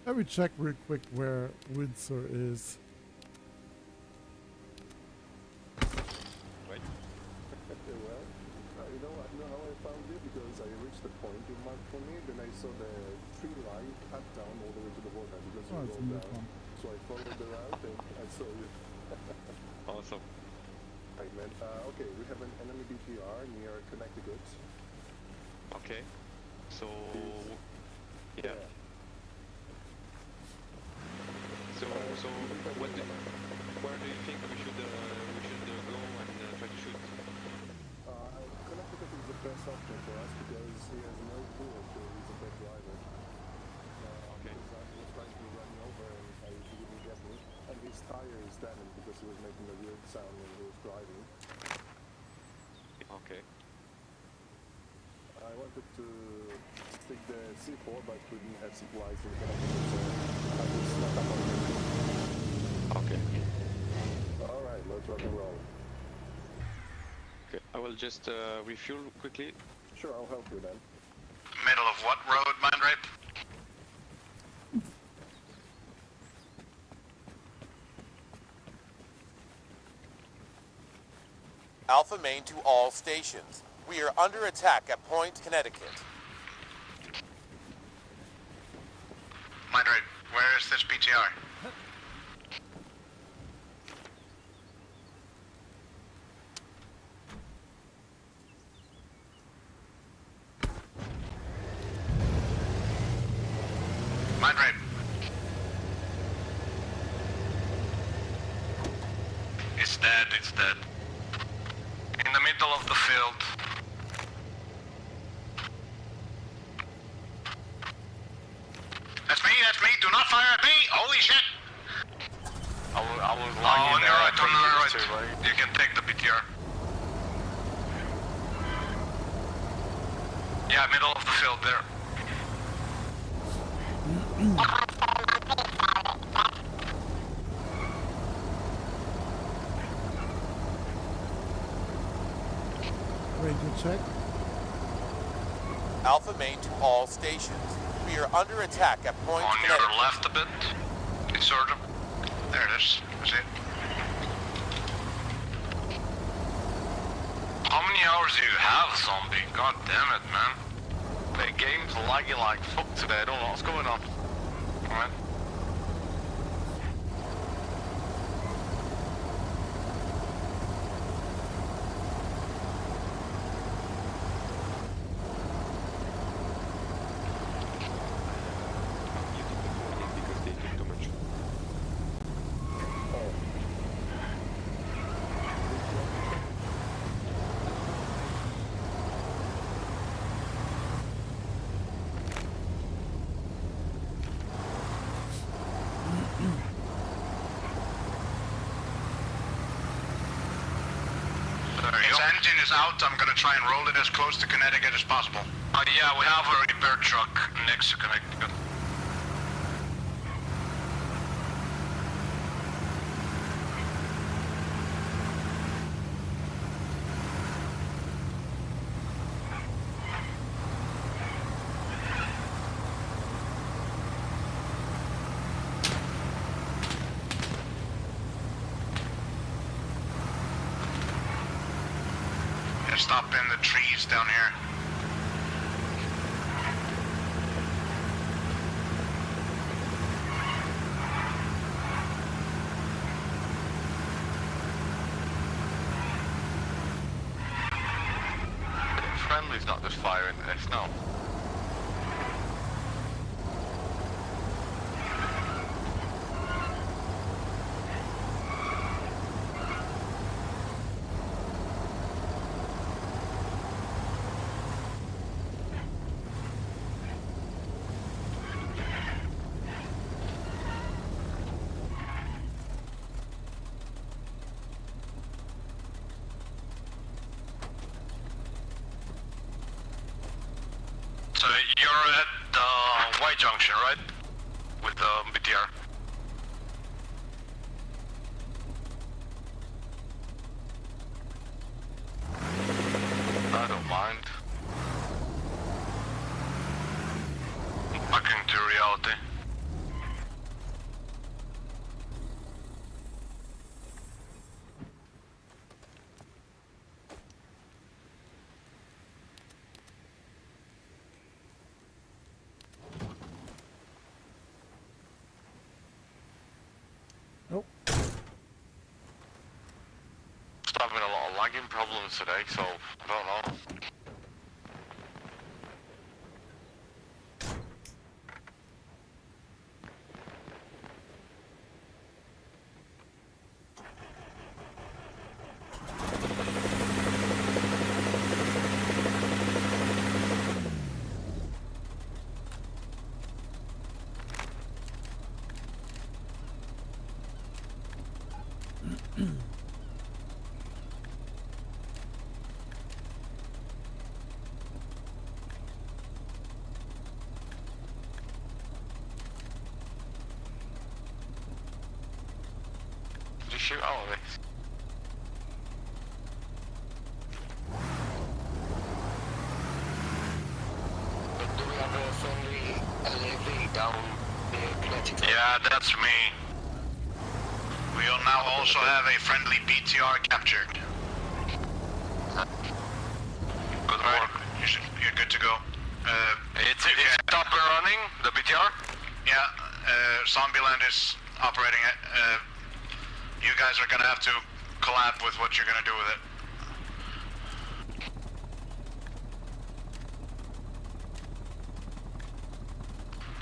Let me check real quick where Windsor is. Wait. Well, you know how I found it? Because I reached the point you marked for me, then I saw the tree line cut down all the way to the border because Oh, you it's a rolled new down. one. So I followed the route and I saw you. Awesome. Right, man. Okay, we have an enemy BTR near Connecticut. Okay. So, yeah. So where do you think we should go and try to shoot? Connecticut is the best option for us because he has no clue so he's a bad driver. Okay. Because I was trying to run me over and he didn't get me. And his tire is damaged because he was making a weird sound when he was driving. Okay. I wanted to stick the C4, but we didn't have supplies in Canada, so I just stock up on it. Okay. Alright, let's rock and roll. Okay. I will just refuel quickly. Sure, I'll help you then. Middle of what road, mind rape? Alpha Main to all stations. We are under attack at Point, Connecticut. Mind rape, where is this PTR? Mind rape. It's dead, it's dead. In the middle of the field. That's me, do not fire at me! Holy shit! I was Oh, lying on there. your I right, think on your it's right. too late. You can take the PTR. Yeah, middle of the field there. Radio check. Alpha Main to all stations. We are under attack at Point, On your Connecticut. left a bit. It's sort of. There it is. That's it. How many hours do you have, zombie? God damn it, man. The game's laggy like fuck today. I don't know what's going on. Alright. Because they took too much. Its engine is out. I'm gonna try and roll it as close to Connecticut as possible. Yeah, we have a repair truck next to Connecticut. Gonna stop in the trees down here. Friendly's not just firing this, no. So you're at the Y junction, right? With the BTR. I don't mind. Back into reality. Nope. Just having a lot of lagging problems today, so I don't know. shoot out of this. Do we have a friendly LAV down near Connecticut? Yeah, that's me. We will now also have a friendly BTR captured. Good work. You're good to go. It's up and running, the BTR? Yeah, Zombieland is operating it. You guys are gonna have to collab with what you're gonna do with it.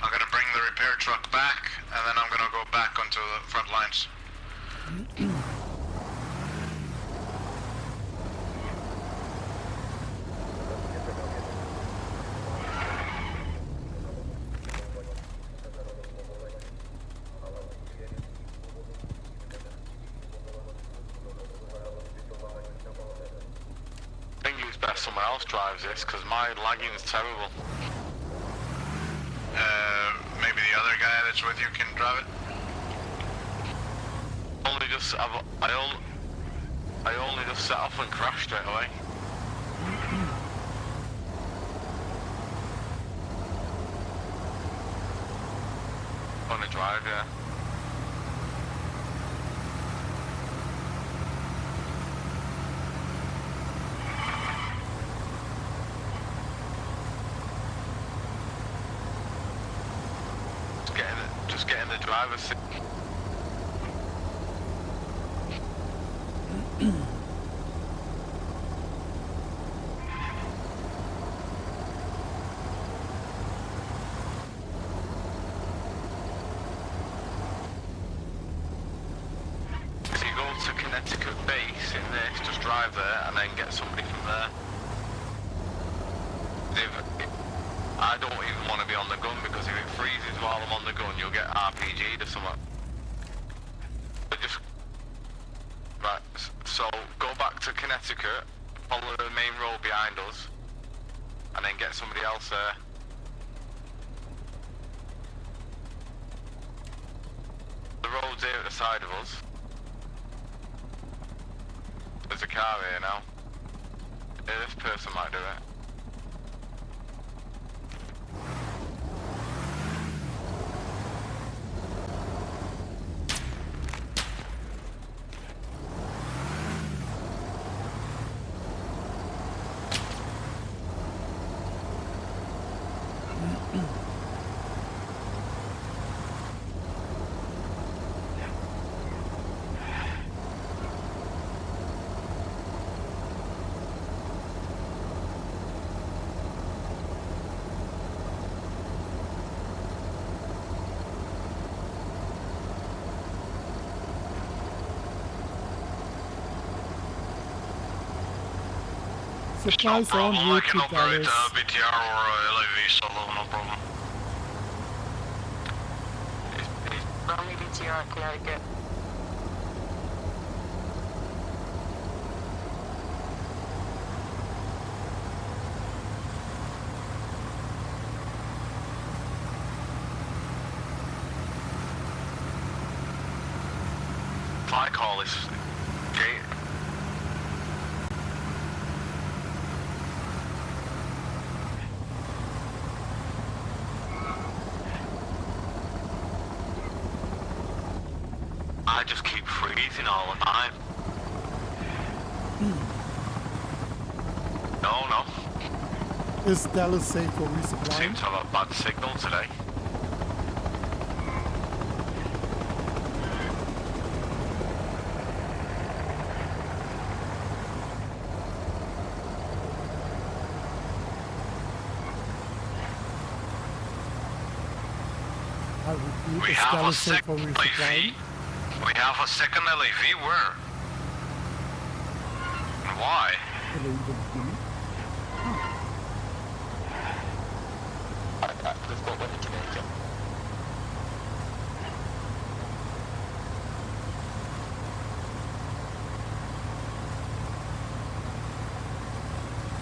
I'm gonna bring the repair truck back, and then I'm gonna go back onto the front lines. I think it's best someone else drives this, because my lagging is terrible. Maybe the other guy that's with you can drive it? I only just set off and crashed straight away. On a drive, yeah. Just getting the driver's seat. So you go to Connecticut base in this, just drive there and then get somebody from there. I don't even want to be on the gun because if it freezes while I'm on the gun, you'll get RPG'd or something. But just... Right, so go back to Connecticut, follow the main road behind us, and then get somebody else there. The road's here at the side of us. There's a car here now. Yeah, this person might do it. Supplies on I route can to operate Dallas. BTR or LAV solo, no problem. Romney BTR, Connecticut. If I call this gate. I just keep freezing all the time. No. Is Dallas safe for resupply? Seem to have a bad signal today. I repeat, We is have a Dallas safe for second resupply? LAV. We have a second LAV. Where? Why? Hello, the beginning. We've got one in Jamaica.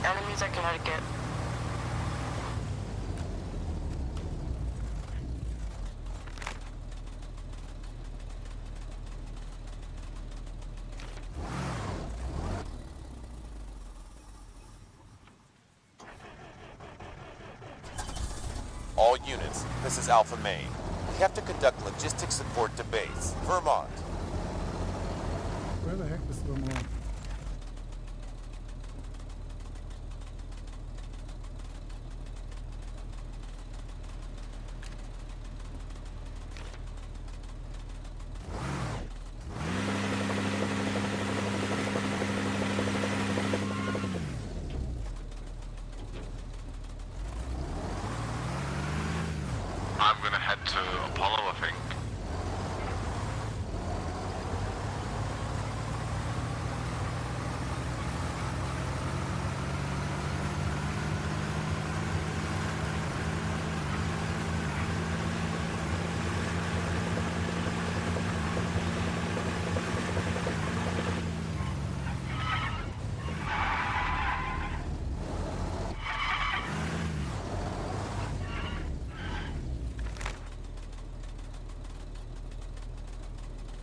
Enemies at Connecticut. units, this is Alpha Main. We have to conduct logistics support to base, Vermont. Where the heck is Vermont? I'm gonna head to Apollo, I think.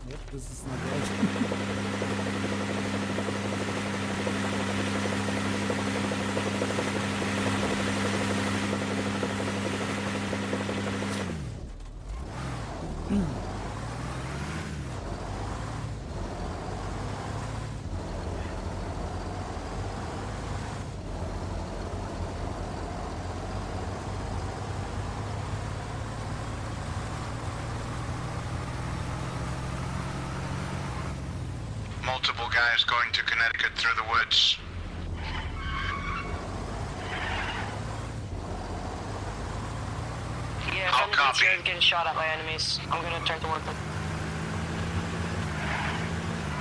Yep, this is not right. Multiple guys going to Connecticut through the woods. Yeah, I'll if copy. I'm getting shot at by enemies, I'm gonna turn toward them.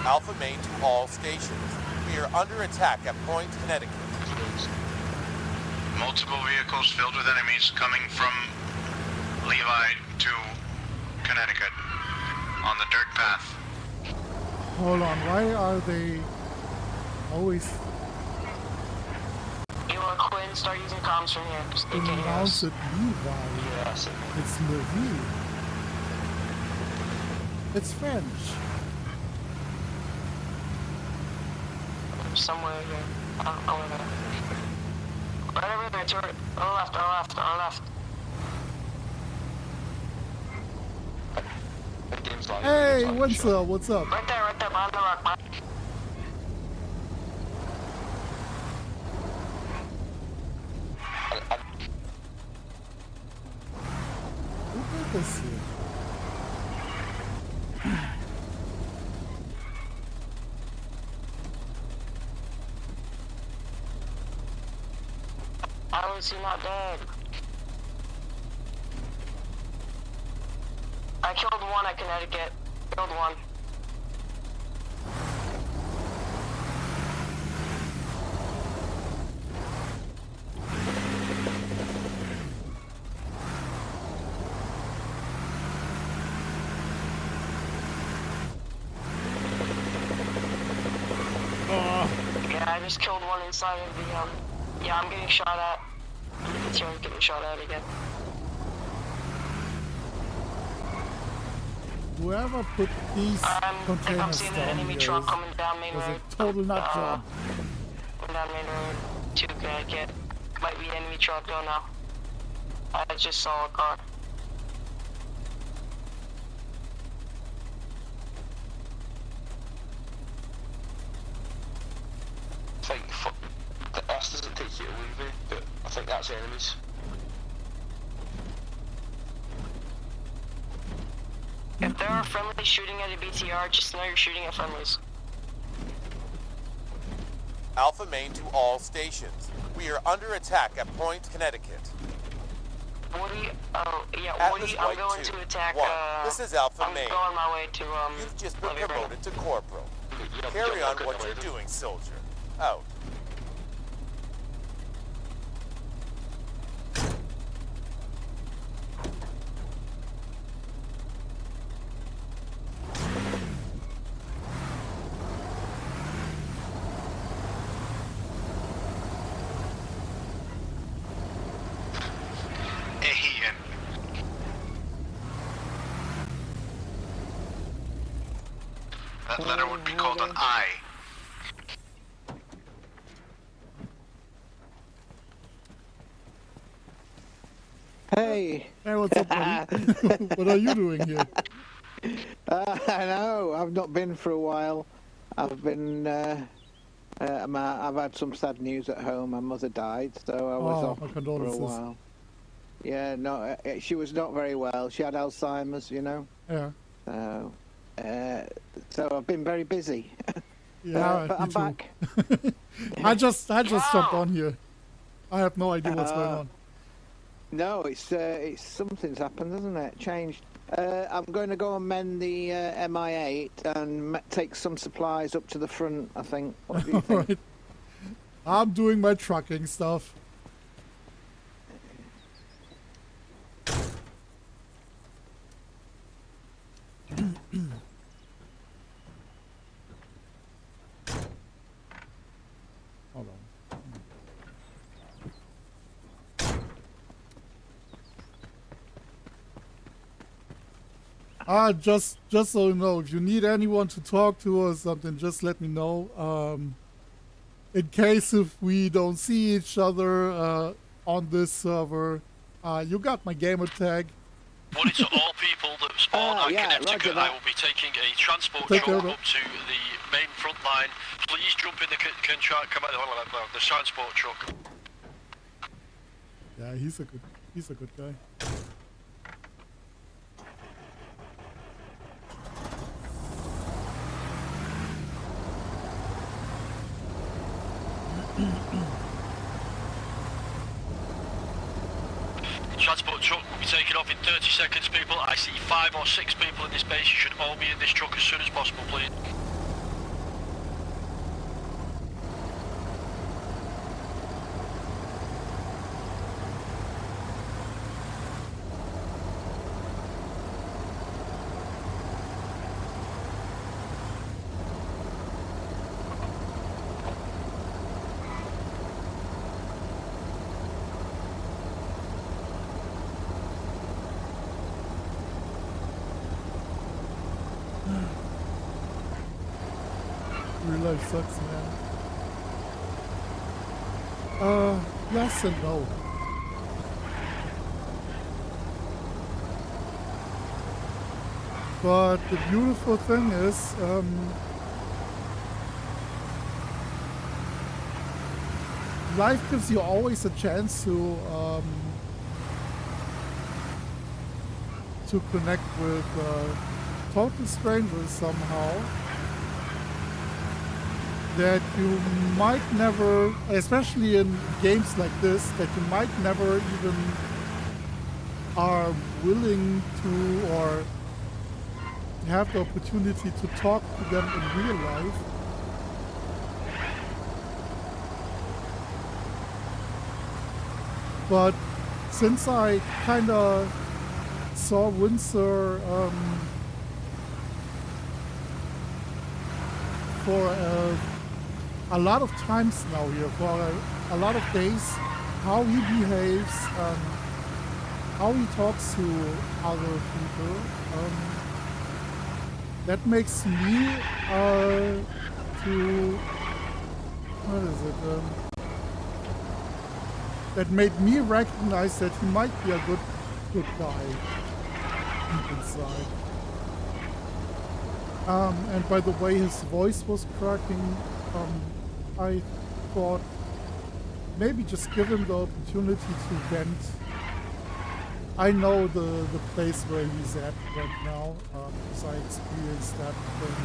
Alpha Main to all stations. We are under attack at Point, Connecticut. Multiple vehicles filled with enemies coming from Levi to Connecticut on the dirt path. Hold on, why are they always You or Quinn, start using comms from here. Just they can't hear pronounce us. it Levi? Yes. It's Levi. It's French. Somewhere here. I don't know where they're. Right over there, turret. On the left, on the left, on the left. Hey, what's up? What's up? Right there, behind the rock. Who did this here? How is he not dead? I killed one at Connecticut. Killed one. Yeah, I just killed one inside of the, yeah, I'm getting shot at. I'm getting shot at again. Whoever put these I'm containers seeing an down enemy here truck is, coming down main was road. a total nut job. Coming down main road to Connecticut. Might be enemy truck, don't know. I just saw a car. I think the S doesn't take you to Levy, but I think that's enemies. If there are friendlies shooting at a BTR, just know you're shooting at friendlies. Alpha Main to all stations. We are under attack at Point, Connecticut. Woody, oh, yeah, Atlas Woody, I'm White going 2. to attack, 1. This is Alpha I'm Main. going my way to, You've just been Levy Ring. promoted to corporal. Carry on what you're doing, soldier. Out. Ian. That letter would be called an I. Hey. Hey, what's up, buddy? What are you doing here? I know. I've not been for a while. I've been. I've had some sad news at home. My mother died, so I was off my for a condolences. while. Yeah, no, she was not very well. She had Alzheimer's, you know. Yeah. So I've been very busy. Yeah, but me I'm too. back. I just jumped on here. I have no idea what's going on. No, it's something's happened, hasn't it? Changed. I'm going to go and mend the MI8 and take some supplies up to the front, I think. What do you think? Right. I'm doing my trucking stuff. Hold on. Just so you know, if you need anyone to talk to or something, just let me know. In case if we don't see each other on this server, you got my gamer tag. Warning to all people that spawn at Connecticut, I will be taking a transport truck up to the main front line. Please jump in the transport truck. Yeah, he's a good guy. Transport truck will be taking off in 30 seconds, people. I see 5 or 6 people in this base. You should all be in this truck as soon as possible, please. Real life sucks, man. Yes and no. But the beautiful thing is, life gives you always a chance to connect with total strangers somehow. That you might never, especially in games like this, that you might never even are willing to or have the opportunity to talk to them in real life. But since I kind of saw Windsor for a lot of times now here, for a lot of days, how he behaves, how he talks to other people, that makes me that made me recognize that he might be a good guy deep inside. And by the way his voice was cracking, I thought maybe just give him the opportunity to vent. I know the place where he's at right now, because I experienced that thing.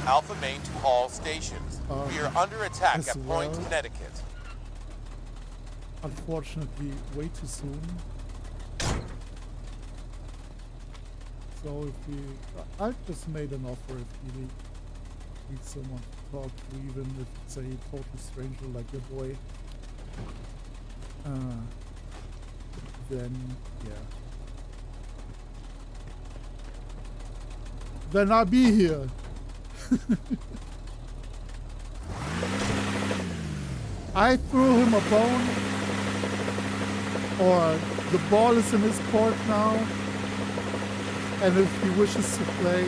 Alpha main to all stations. We are under attack at Point, Connecticut. Unfortunately, way too soon. So if I just made an offer if you need someone to talk to, even if it's a total stranger like your boy. Then yeah. Then I'll be here. I threw him a bone, or the ball is in his court now, and if he wishes to play,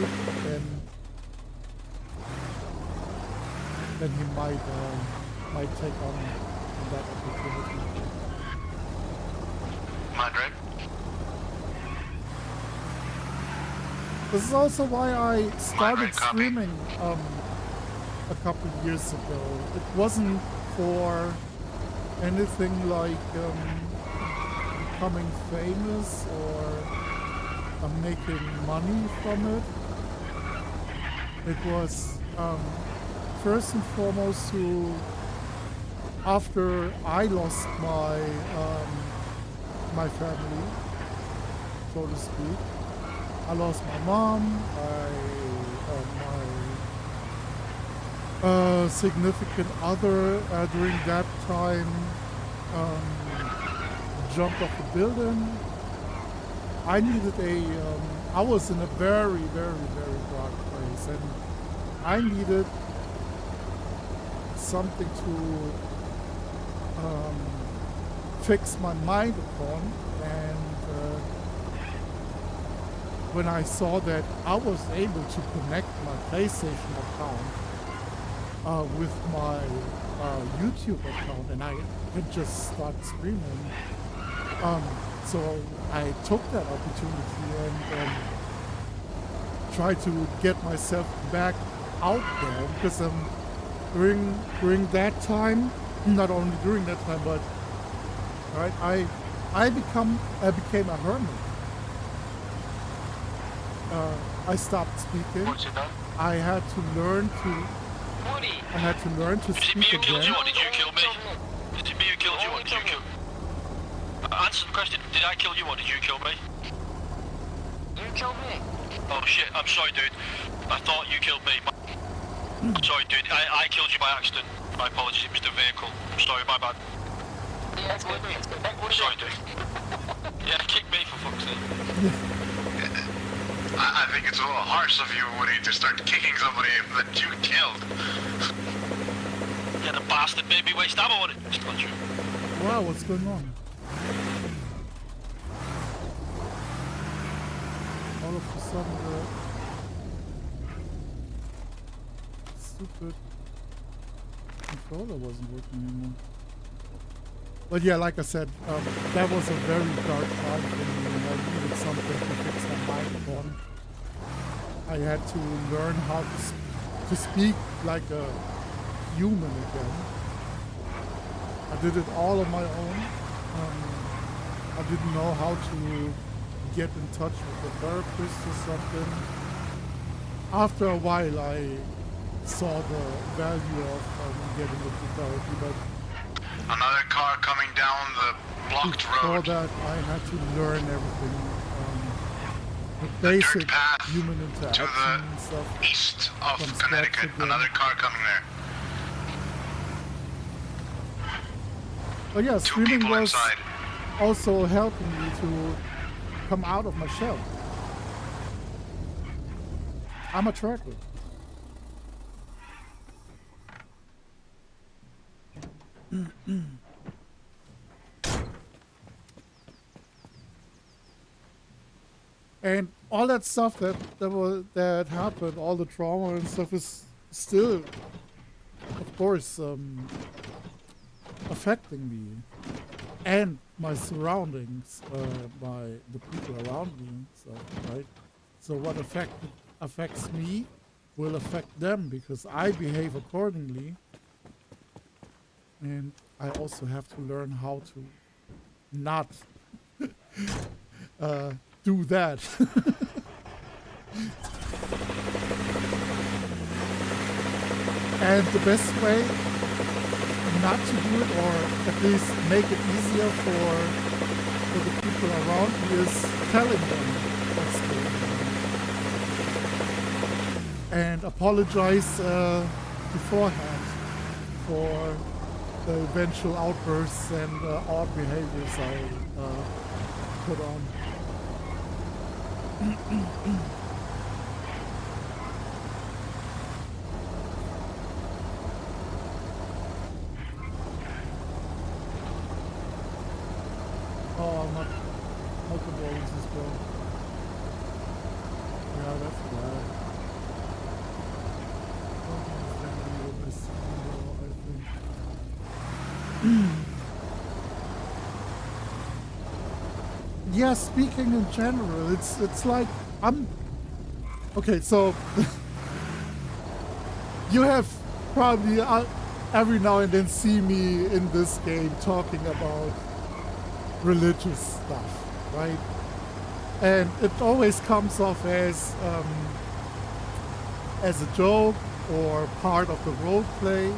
then he might take on that opportunity. Madrid? This is also why I started streaming a couple years ago. It wasn't for anything like becoming famous or making money from it. It was first and foremost to, after I lost my family, so to speak. I lost my mom, my significant other during that time jumped off the building. I needed I was in a very, very, very dark place, and I needed something to fix my mind upon, and when I saw that I was able to connect my PlayStation account with my YouTube account, and I could just start streaming, so I took that opportunity and tried to get myself back out there, because during that time, not only during that time, but right, I became a hermit. I stopped speaking. I had to learn to. I had to learn to speak again. Is it me who killed you, or did you kill me? Is it me who killed you, or did you kill? Answer the question. Did I kill you, or did you kill me? You killed me. Oh shit! I'm sorry, dude. I thought you killed me. Sorry, dude. I killed you by accident. My apologies. It was the vehicle. I'm sorry. My bad. Yeah, it's good. Sorry, dude. Yeah, kick me for fuck's sake. I think it's a little harsh of you, Woody, to start kicking somebody that you killed. Yeah, the bastard made me waste ammo on it. It's not true. Wow, what's going on? All of a sudden, the stupid controller wasn't working anymore. But yeah, like I said, that was a very dark time for me, and I needed something to fix my mind upon. I had to learn how to speak like a human again. I did it all on my own. I didn't know how to get in touch with a therapist or something. After a while, I saw the value of getting into therapy, but another car coming down the blocked road. Before that, I had to learn everything. The basic human interaction and stuff. East of Connecticut, another car coming there. But yeah, streaming was also helping me to come out of my shell. I'm a tracker. And all that stuff that happened, all the trauma and stuff, is still, of course, affecting me and my surroundings, by the people around me and stuff, right? So what affects me will affect them, because I behave accordingly, and I also have to learn how to not do that. And the best way not to do it, or at least make it easier for the people around me, is telling them what's going on. And apologize beforehand for the eventual outbursts and odd behaviors I put on. Oh, I'm not condolences as well. Yeah, that's bad. Yeah, speaking in general, it's like I'm Okay, so you have probably every now and then see me in this game talking about religious stuff, right? And it always comes off as a joke or part of the role play,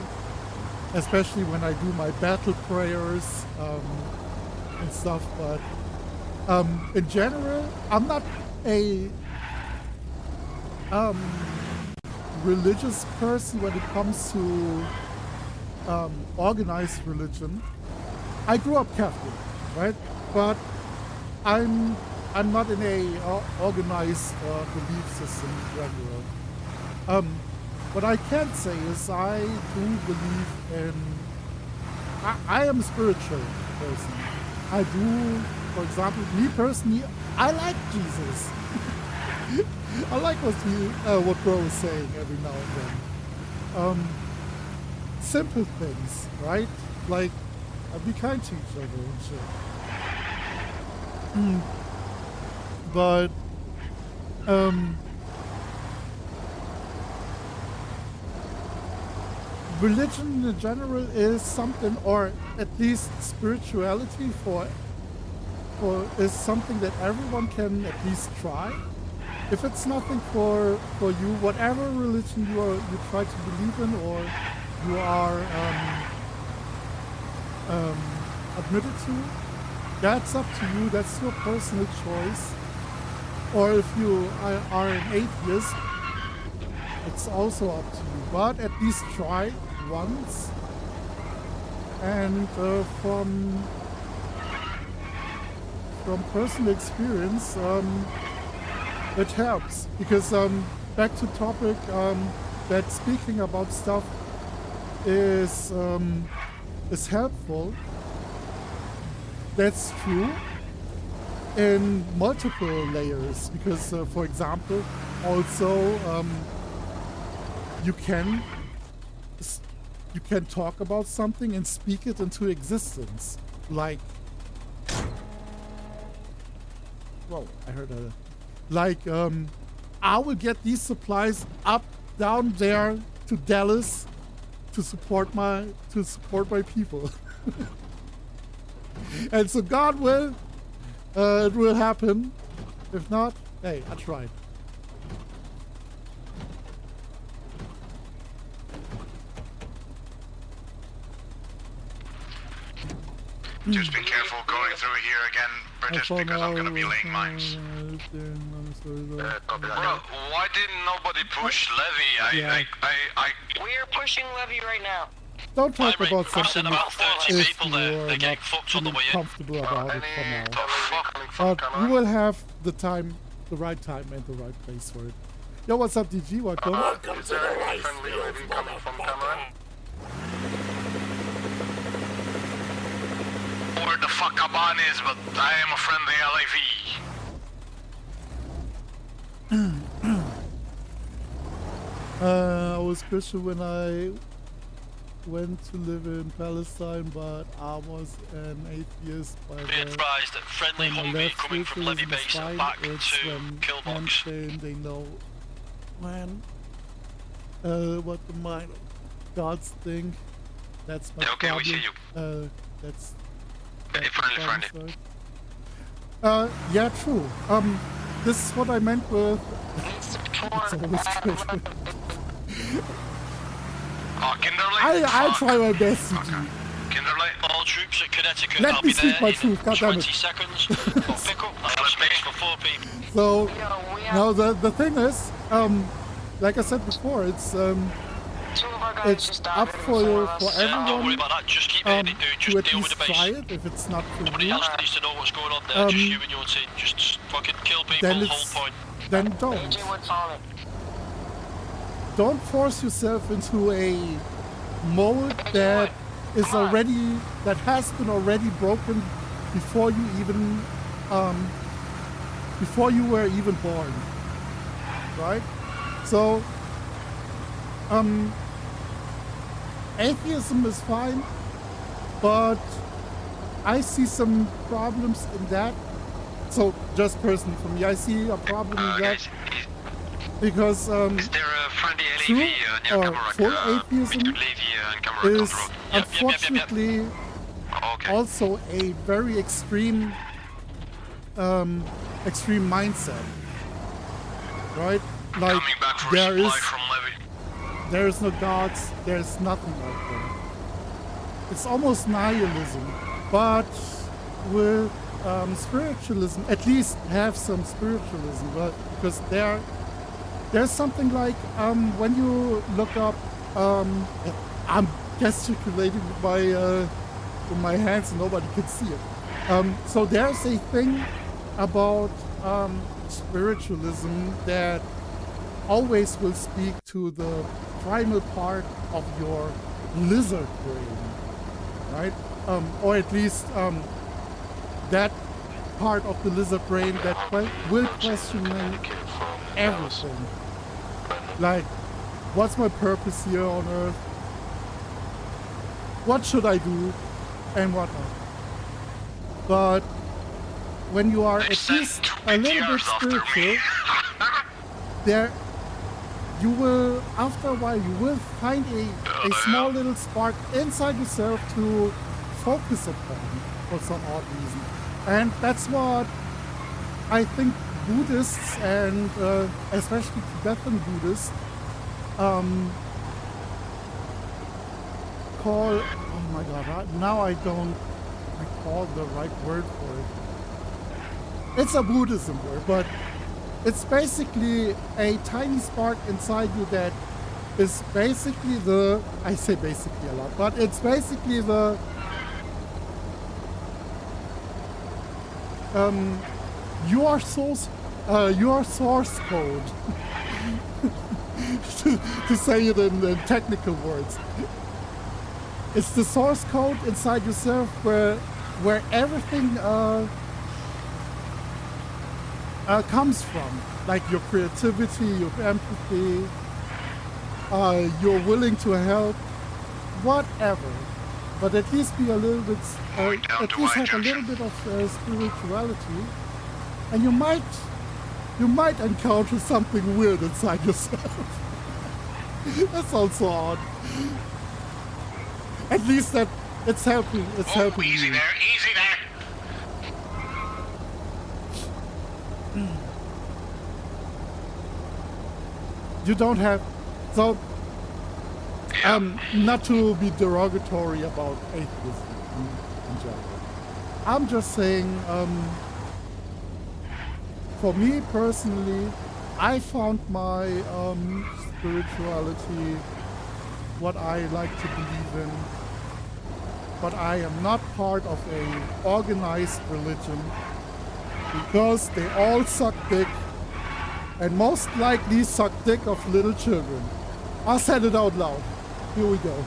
especially when I do my battle prayers and stuff. But in general, I'm not a religious person when it comes to organized religion. I grew up Catholic, right? But I'm not in a organized belief system in general. What I can say is I do believe in. I am a spiritual person. I do, for example, me personally, I like Jesus. I like what bro is saying every now and then. Simple things, right? Like, be kind to each other and shit. But, religion in general is something, or at least spirituality is something that everyone can at least try. If it's nothing for you, whatever religion you try to believe in or you are admitted to, that's up to you. That's your personal choice. Or if you are an atheist, it's also up to you. But at least try once. And from personal experience, it helps, because back to topic, that speaking about stuff is helpful. That's true in multiple layers, because for example, also you can talk about something and speak it into existence, like, whoa, I heard a, like, I will get these supplies up down there to Dallas to support my people. And so God will, it will happen. If not, hey, I tried. Just be careful going through here again, British, because I'm gonna be laying mines. Bro, why didn't nobody push Levy? We're pushing Levy right now. Don't talk about something about 30 if people you there. are They're getting not fucked on the way in. comfortable about it for now. But you will have the time, the right time and the right place for it. Yo, what's up, DG? Welcome. Welcome to the rice fields, coming from Cameron. Where the fuck Aban is, but I am a friendly LAV. I was Christian when I went to live in Palestine, but I was an atheist by Be the advised that friendly Humvee coming from Levy base and back to Killbox. They know when what the mind of gods think. That's my okay, problem. we see you. That's friendly. yeah, true. This is what I meant with. It's always good. I try my best, CG. Kinderley, all troops at Connecticut. Let I'll me be speak there my in truth, goddammit. 20 seconds. I'll pick up. I have space for 4 people. So now the thing is, like I said before, it's up for everyone. Don't worry about that. Just keep hitting it, dude. Just deal with the base. Try it if it's not for Nobody you. else needs to know what's going on there. Just you and your team. Just fucking kill people. Then Whole point. Then don't. Don't force yourself into a mold that is already, that has been already broken before you even before you were even born, right? So atheism is fine, but I see some problems in that. So just personally for me, I see a problem in that. because Is there a friendly LAV near Cameron? full atheism is unfortunately also a very extreme extreme mindset, right? Like there is no gods, there is nothing like that. It's almost nihilism, but with spiritualism, at least have some spiritualism, but because there's something like when you look up, I'm gesticulating with my hands and nobody can see it. So there's a thing about spiritualism that always will speak to the primal part of your lizard brain, right? Or at least that part of the lizard brain that will question everything. Like, what's my purpose here on Earth? What should I do? And whatnot. But when you are at least a little bit spiritual, there you will, after a while, you will find a small little spark inside yourself to focus upon for some odd reason. And that's what I think Buddhists and especially Tibetan Buddhists call, oh my god, now I don't recall the right word for it. It's a Buddhism word, but it's basically a tiny spark inside you that is basically the, I say basically a lot, but it's basically the your source code to say it in technical words. It's the source code inside yourself where everything comes from, like your creativity, your empathy, you're willing to help, whatever. But at least be a little bit, at least have a little bit of spirituality, and you might encounter something weird inside yourself. That sounds so odd. At least that it's helping. It's helping easy you. there, easy there. You don't have, so not to be derogatory about atheism in general. I'm just saying, for me personally, I found my spirituality, what I like to believe in, but I am not part of a organized religion because they all suck dick, and most likely suck dick of little children. I said it out loud. Here we go.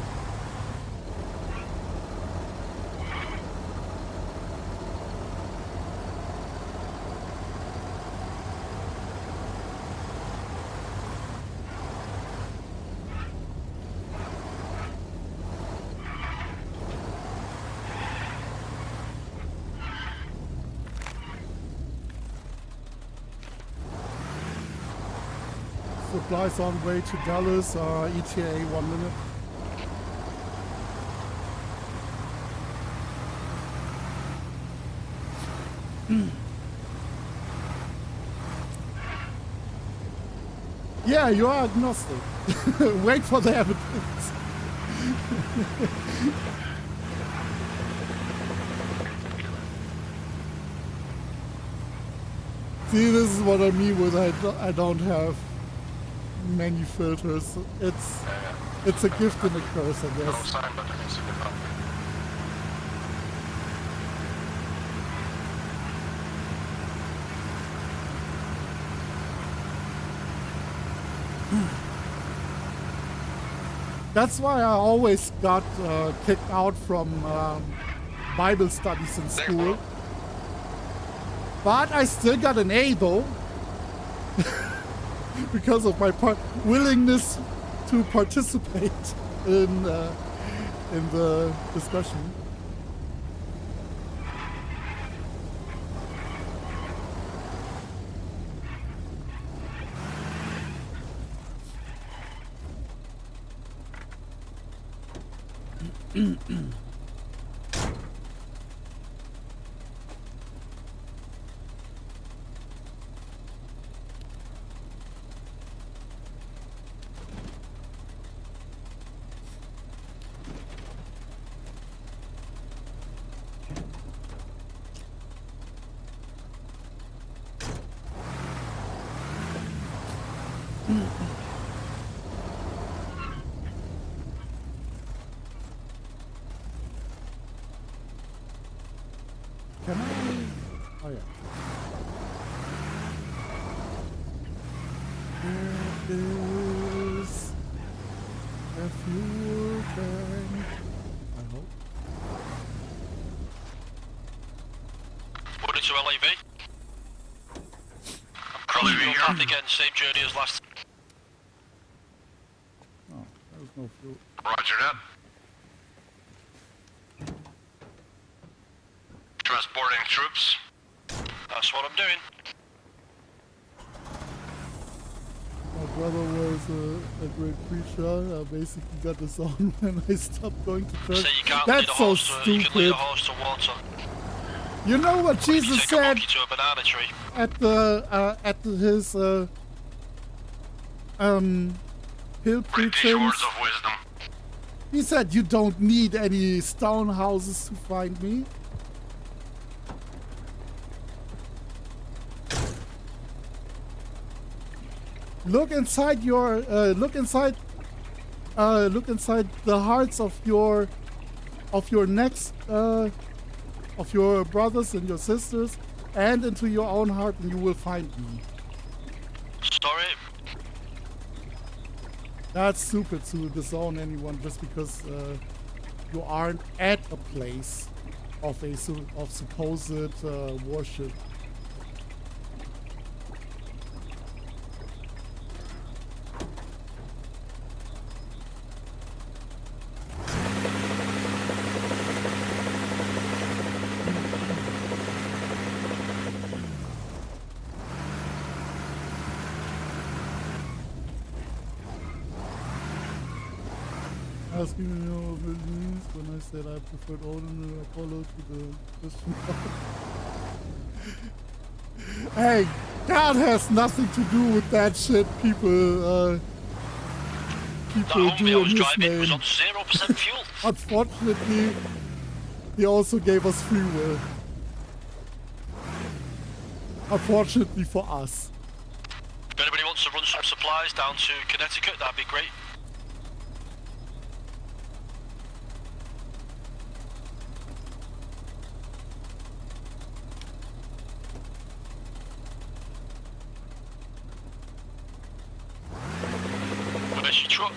Supplies on way to Dallas, ETA 1 minute. Yeah, you are agnostic. Wait for the evidence. See, this is what I mean with I don't have many filters. It's a gift and a curse, I guess. That's why I always got kicked out from Bible studies in school. But I still got an A though. Because of my willingness to participate in the discussion. Can I? Oh yeah. There is a fuel tank. I hope. Put it to LAV. I'm crossing your path again, same journey as last. Oh, there's no fuel. Roger that. Transporting troops. That's what I'm doing. My brother was a great creature. I basically got this on when I stopped going to church. So you can't That's lead a so horse to, you can lead a stupid. horse to water. You know what You Jesus take a said monkey to a banana tree. at his hill These preachings? words of wisdom. He said you don't need any stone houses to find me. Look inside your look inside the hearts of your next of your brothers and your sisters and into your own heart and you will find me. Sorry. That's stupid to disown anyone just because you aren't at a place of supposed worship. Asking me your opinions when I said I preferred Odin and Apollo to the Christian God. Hey, God has nothing to do with that shit people do in his name. Was on 0% fuel. Unfortunately, he also gave us free will. Unfortunately for us. If anybody wants to run some supplies down to Connecticut, that'd be great. Where's your truck?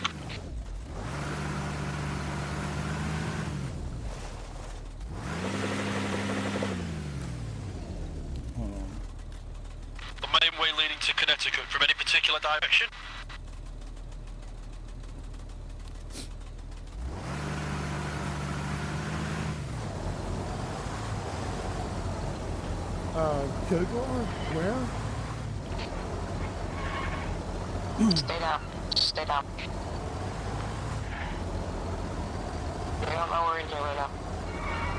The main way leading to Connecticut from any particular direction? Kilgore? Where? Stay down. Stay down. I don't know we're in here right now.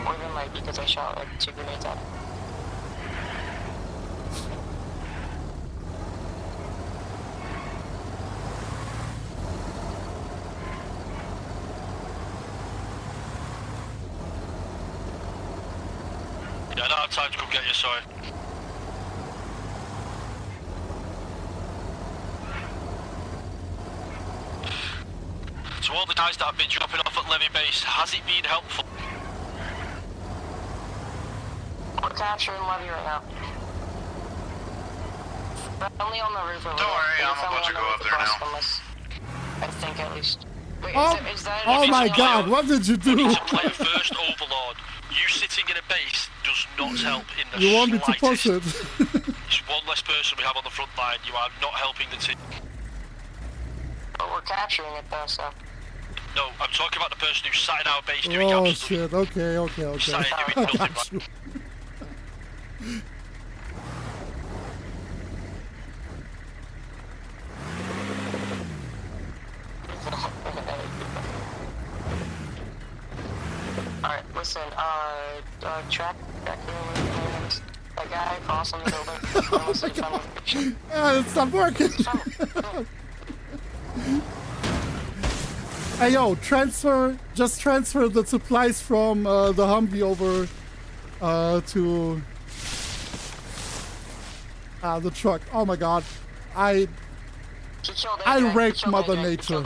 More than like because I shot like 2 grenades at him. Yeah, I don't have time to come get you, sorry. To all the guys that have been dropping off at Levy Base, has it been helpful? We're capturing Levy right now. Only on the roof over Don't worry, there. I'm about to go up there now. I think at least. Wait, Oh, is that oh my God! What did you do? To play first Overlord, you sitting in a base does not help in the You want me to slightest. push it? It's one less person we have on the front line. You are not helping the team. But we're capturing it though, so. No, I'm talking about the person who sat in our base doing Oh absolutely shit! Okay. Sat in doing nothing. Got you. track back there with that guy crossing the building. It's not working. Hey yo, just transfer the supplies from the Humvee over to the truck. Oh my god, I raped Mother Nature.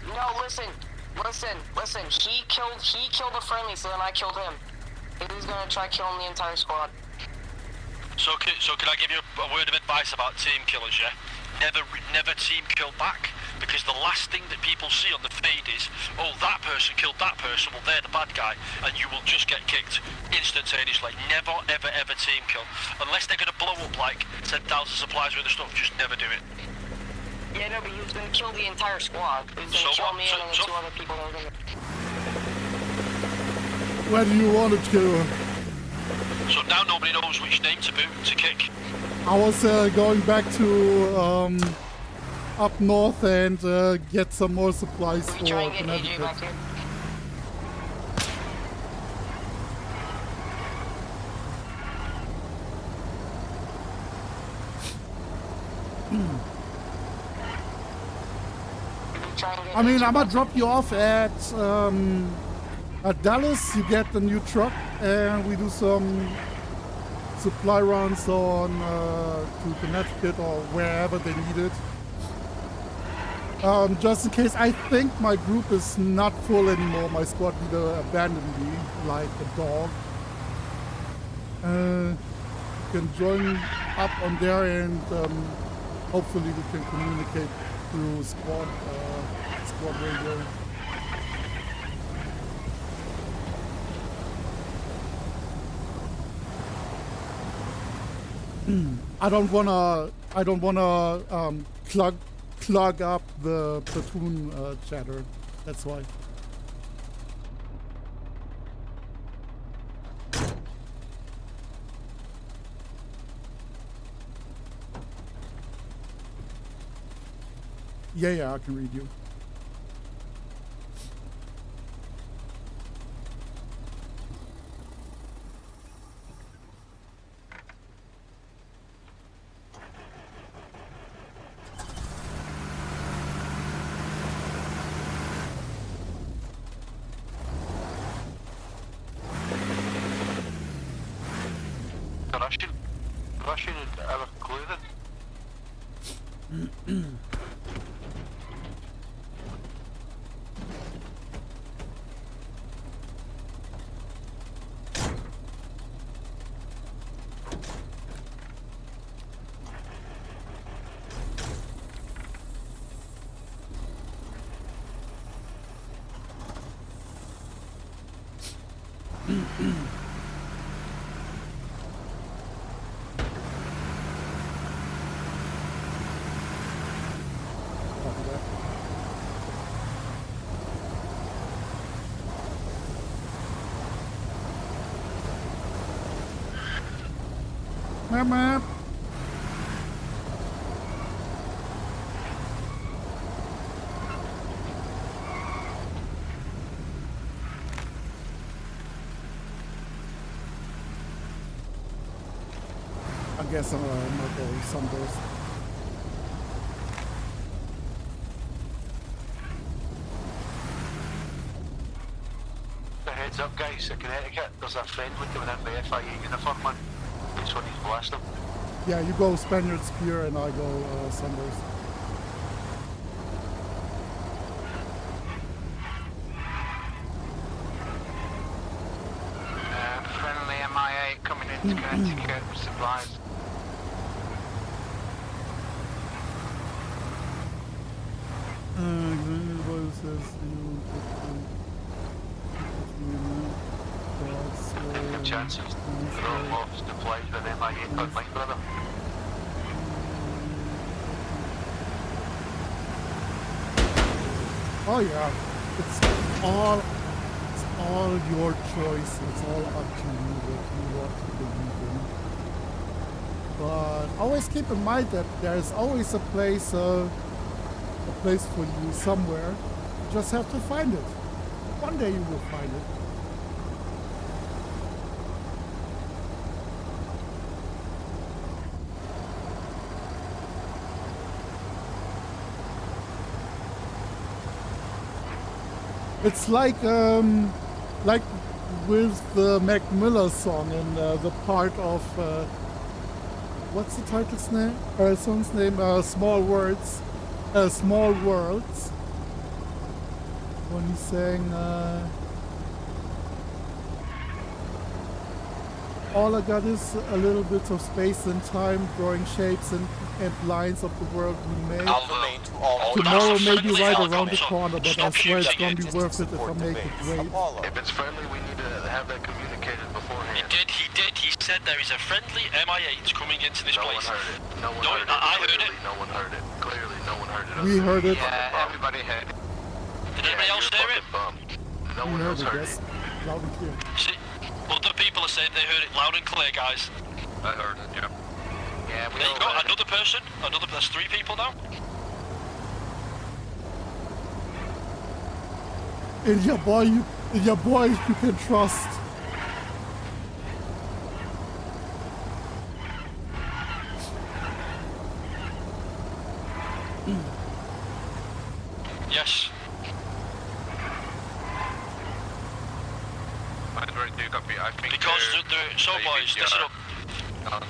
No, listen. He killed a friendly, so then I killed him. He's gonna try killing the entire squad. So can I give you a word of advice about team killers, yeah? Never team kill back, because the last thing that people see on the feed is, oh, that person killed that person, well, they're the bad guy, and you will just get kicked instantaneously. Never, ever team kill. Unless they're going to blow up like 10,000 supplies worth of stuff, just never do it. Yeah, no, but he was gonna kill the entire squad. He was gonna kill me and the two other people that were gonna... Where do you want to kill? So now nobody knows which name to kick. I was going back to up north and get some more supplies for Connecticut. back here. I mean, I'm gonna drop you off at Dallas. You get the new truck, and we do some supply runs on to Connecticut or wherever they need it. Just in case, I think my group is not full anymore. My squad leader abandoned me like a dog. You can join up on there, and hopefully we can communicate through squad radio. I don't wanna clog up the platoon chatter. That's why. Yeah, I can read you. Russian our clothing. Map. I guess I'm gonna go sunburst. Heads up, guys, at Connecticut, there's a friendly coming in by FIA uniform, man. This one he's blast them. Yeah, you go Spaniard Spear and I go sunburst. Friendly MI8 coming into Connecticut with supplies. Good chances. Throw off supplies with MI8 on mine, brother. Oh yeah, it's all your choice. It's all up to you what you want to believe in. But always keep in mind that there's always a place for you somewhere. just have to find it. One day you will find it. It's like with the Mac Miller song and the part of what's the title's name? Song's name? Small Words, Small Worlds. When he sang, all I got is a little bit of space and time, drawing shapes and lines of the world we made. Tomorrow may be right around the corner, but I swear it's gonna be worth it if I make it great. If it's friendly, we need to have that communicated beforehand. He did. He said there is a friendly MI8 coming into this place. No one heard it. No one heard it. I heard it. No one heard it. Clearly, no one heard it. We heard it. Yeah, everybody heard it. Did anybody else hear it? No We one heard else it, heard yes. it. Loud and clear. See, other people are saying they heard it loud and clear, guys. I heard it, yeah. Yeah, we There you all go, heard it. another person. There's 3 people now. In your boy, you can trust. Yes. Where do you copy? I think Because so maybe boys, they listen are- up.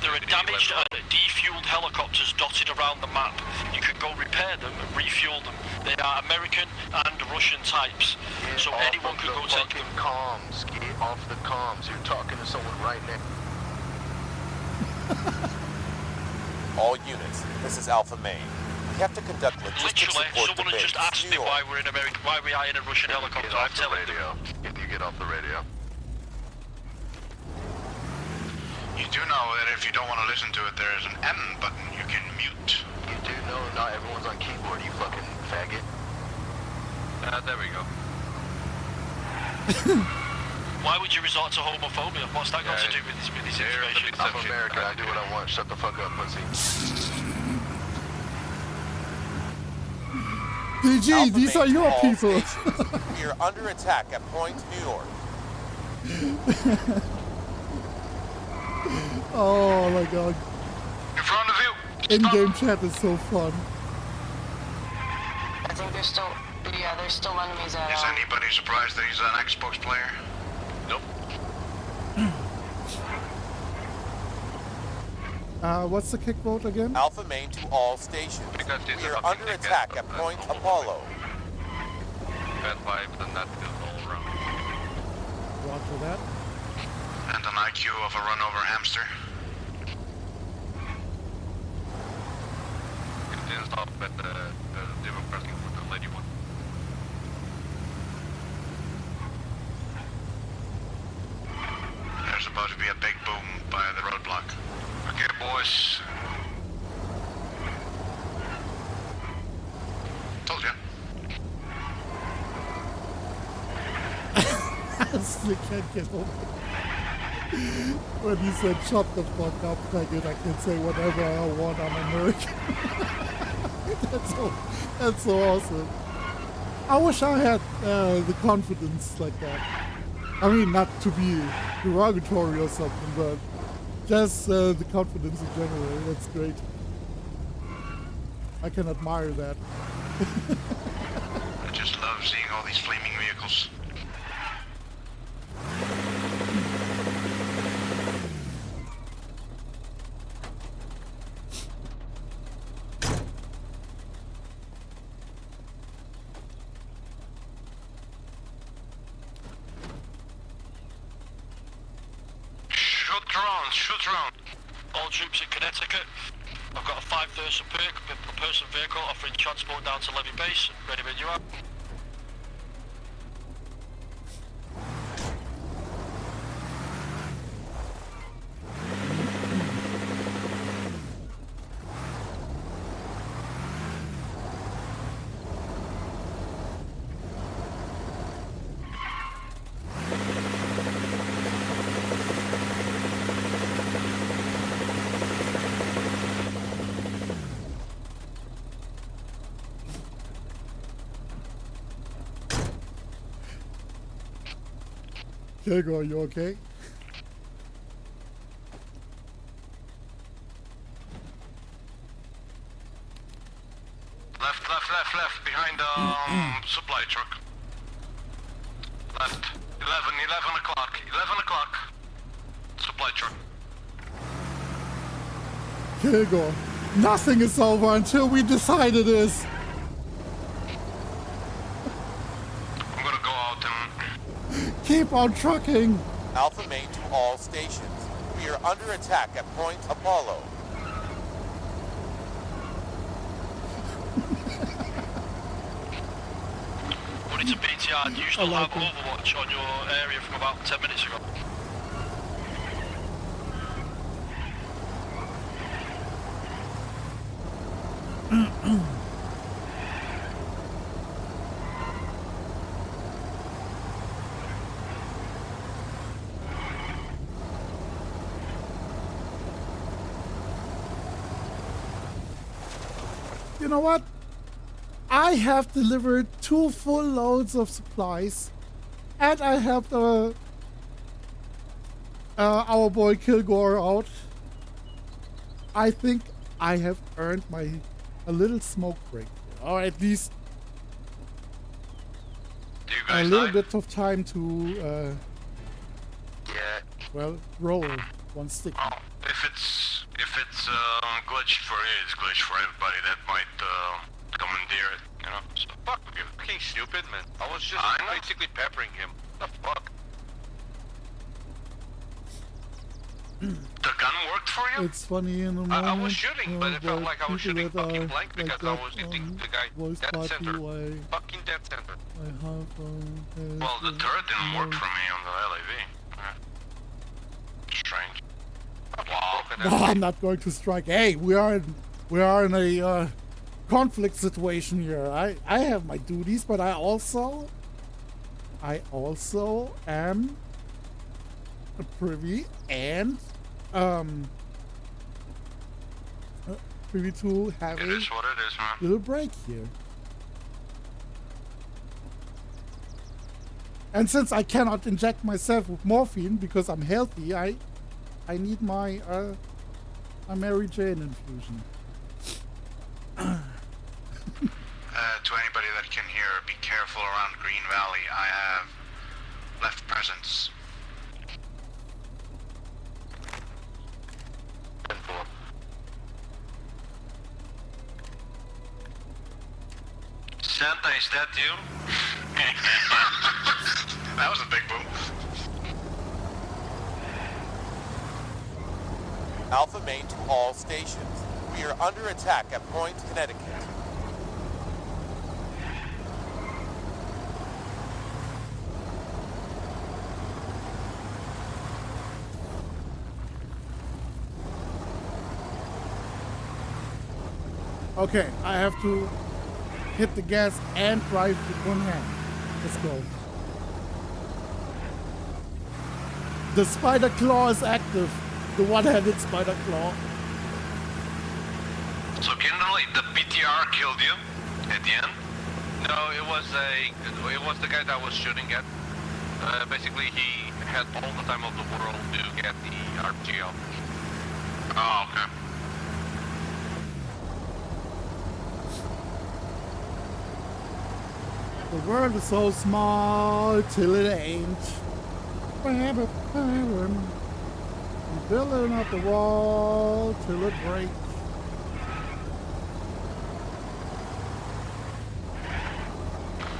There are damaged and defueled helicopters dotted around the map. You can go repair them and refuel them. They are American and Russian types, so Off anyone of can the go take them. fucking comms. Get off the comms. You're talking to someone right now. All units, this is Alpha Main. We have to conduct logistics Literally, support to someone has base, just asked New me York. why we're in America, why we are in a Russian helicopter. Get I'm off the telling them. radio. Can you get off the radio? You do know that if you don't want to listen to it, there is an M button you can mute. You do know not everyone's on keyboard, you fucking faggot. There we go. Why would you resort to homophobia? What's that got to do with this information? I'm American, I do what I want. Shut the fuck up, pussy. DG, Alpha these Main are to your all people. stations. We are under attack at Point New York. Oh my god. In front of you. In-game chat is so fun. I think there's still, yeah, there's still enemies at. Is anybody surprised that he's an Xbox player? Nope. What's the kick vote again? Alpha Main to all stations. Because it's We a are fucking under dickhead, attack but at that's Point all. Apollo. Bad vibes and that is all around. Roger that. And an IQ of a run-over hamster. It didn't stop at they were pressing for the lady one. There's about to be a big boom by the roadblock. Okay, boys. Told you. I still can't get over it. When he said shut the fuck up, faggot, I can say whatever I want, I'm American. That's so awesome. I wish I had the confidence like that. I mean, not to be derogatory or something, but just the confidence in general. That's great. I can admire that. I just love seeing all these flaming vehicles. Shoot around. All troops in Connecticut. I've got a 5-person person vehicle offering transport down to Levy Base. Ready when you are. Kilgore, you okay? Left, behind the supply truck. Left. 11 o'clock. 11 o'clock. Supply truck. Kilgore, nothing is over until we decide it is. I'm gonna go out and... Keep on trucking. Alpha Main to all stations. We are under attack at Point Apollo. But it's a BTR. You still have Overwatch on your area from about 10 minutes ago. You know what? I have delivered 2 full loads of supplies, and I helped our boy Kilgore out. I think I have earned a little smoke break, or at least a little bit of time to well, roll one stick. Oh, if it's glitched for you, it's glitched for everybody. That might commandeer it, you know? So Fuck you, fucking stupid, man. I was just basically peppering him. What the fuck? The gun worked for you? It's funny in the moment. I was shooting, but it felt like I was shooting fucking blank because like I was hitting the guy voice dead party center. Fucking dead center. I have Well, the turret didn't work for me on the LAV. Yeah. Strange. Wow. No, I'm not going to strike. Hey, we are in a conflict situation here. I have my duties, but I also am privy and privy to have It is what it is, man. little break here. And since I cannot inject myself with morphine because I'm healthy, I need my Mary Jane infusion. To anybody that can hear, be careful around Green Valley. I have left presence. Santa, is that you? That was a big boom. Alpha Main to all stations. We are under attack at Point, Connecticut. Okay, I have to hit the gas and drive with one hand. Let's go. The spider claw is active. The one-handed spider claw. So generally, the BTR killed you at the end? No, it was the guy that I was shooting at. Basically, he had all the time of the world to get the RPG out. Oh, okay. The world is so small till it ain't. Building up the wall till it breaks.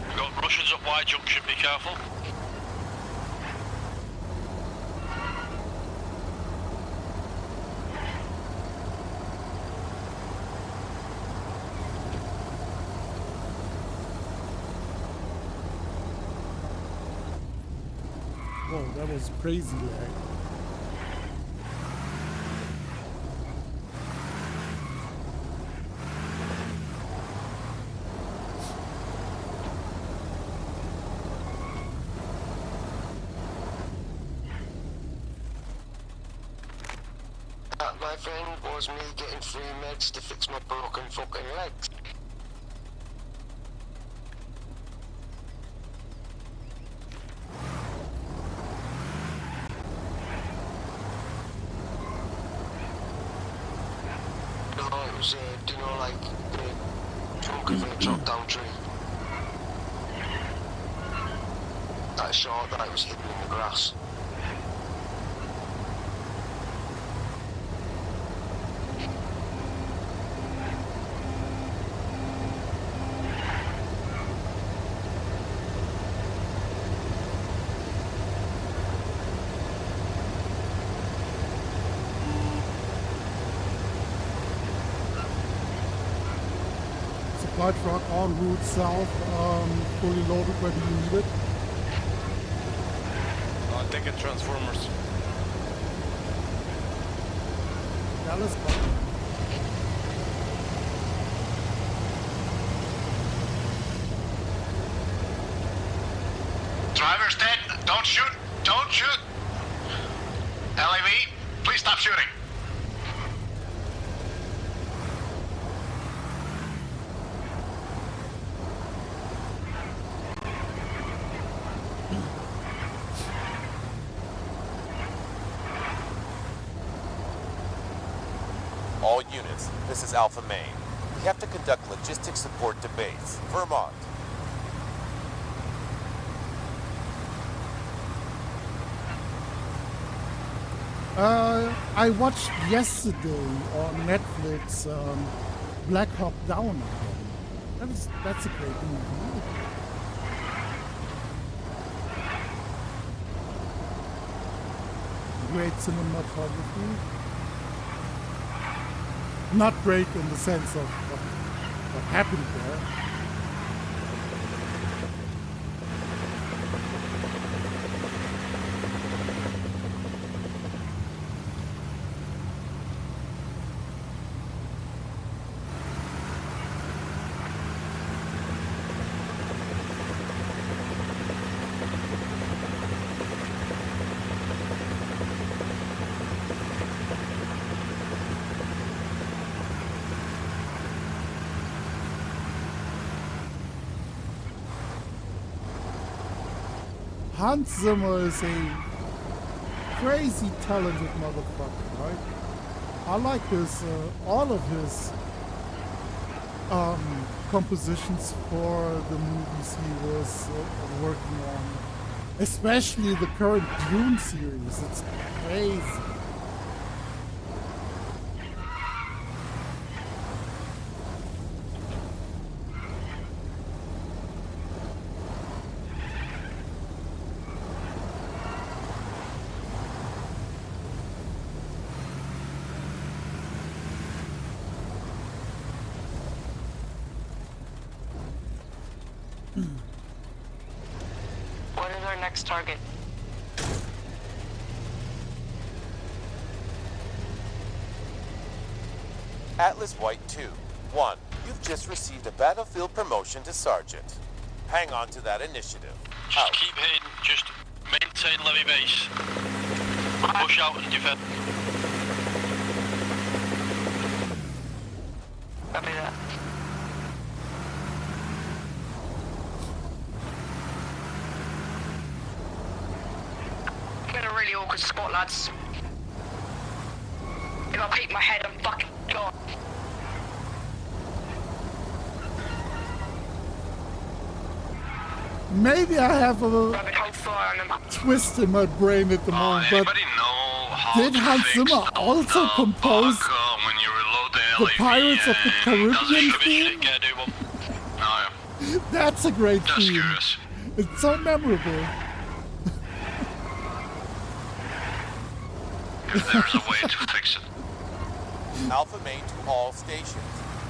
We've got Russians at Y Junction, be careful. Whoa, that was crazy lag. That, my friend, was me getting free meds to fix my broken fucking legs. No, it was, do you know, like, the trunk of a drop-down tree? That short that was hidden in the grass. Supply truck en route south, fully loaded where do you need it? Take it, Transformers. Dallas. Driver's dead. Don't shoot. Don't shoot. LAV, please stop shooting. All units, this is Alpha Main. We have to conduct logistics support to base, Vermont. I watched yesterday on Netflix Black Hawk Down again. That's a great movie. Great cinematography. Not great in the sense of what happened there. Hans Zimmer is a crazy talented motherfucker, right? I like his, all of his compositions for the movies he was working on. Especially the current Dune series, it's crazy. What is our next target? Atlas White 2. 1. You've just received a battlefield promotion to Sergeant. Hang on to that initiative. Just keep hitting, just maintain levy base. Push out and defend. Copy that. I'm in a really awkward spot, lads. If I peek my head, I'm fucking gone. Maybe I have a twist in my brain at the moment, but did Hans Zimmer also compose the Pirates of the Caribbean theme? That's a great theme. It's so memorable. There's a way to fix it. Alpha Main to all stations.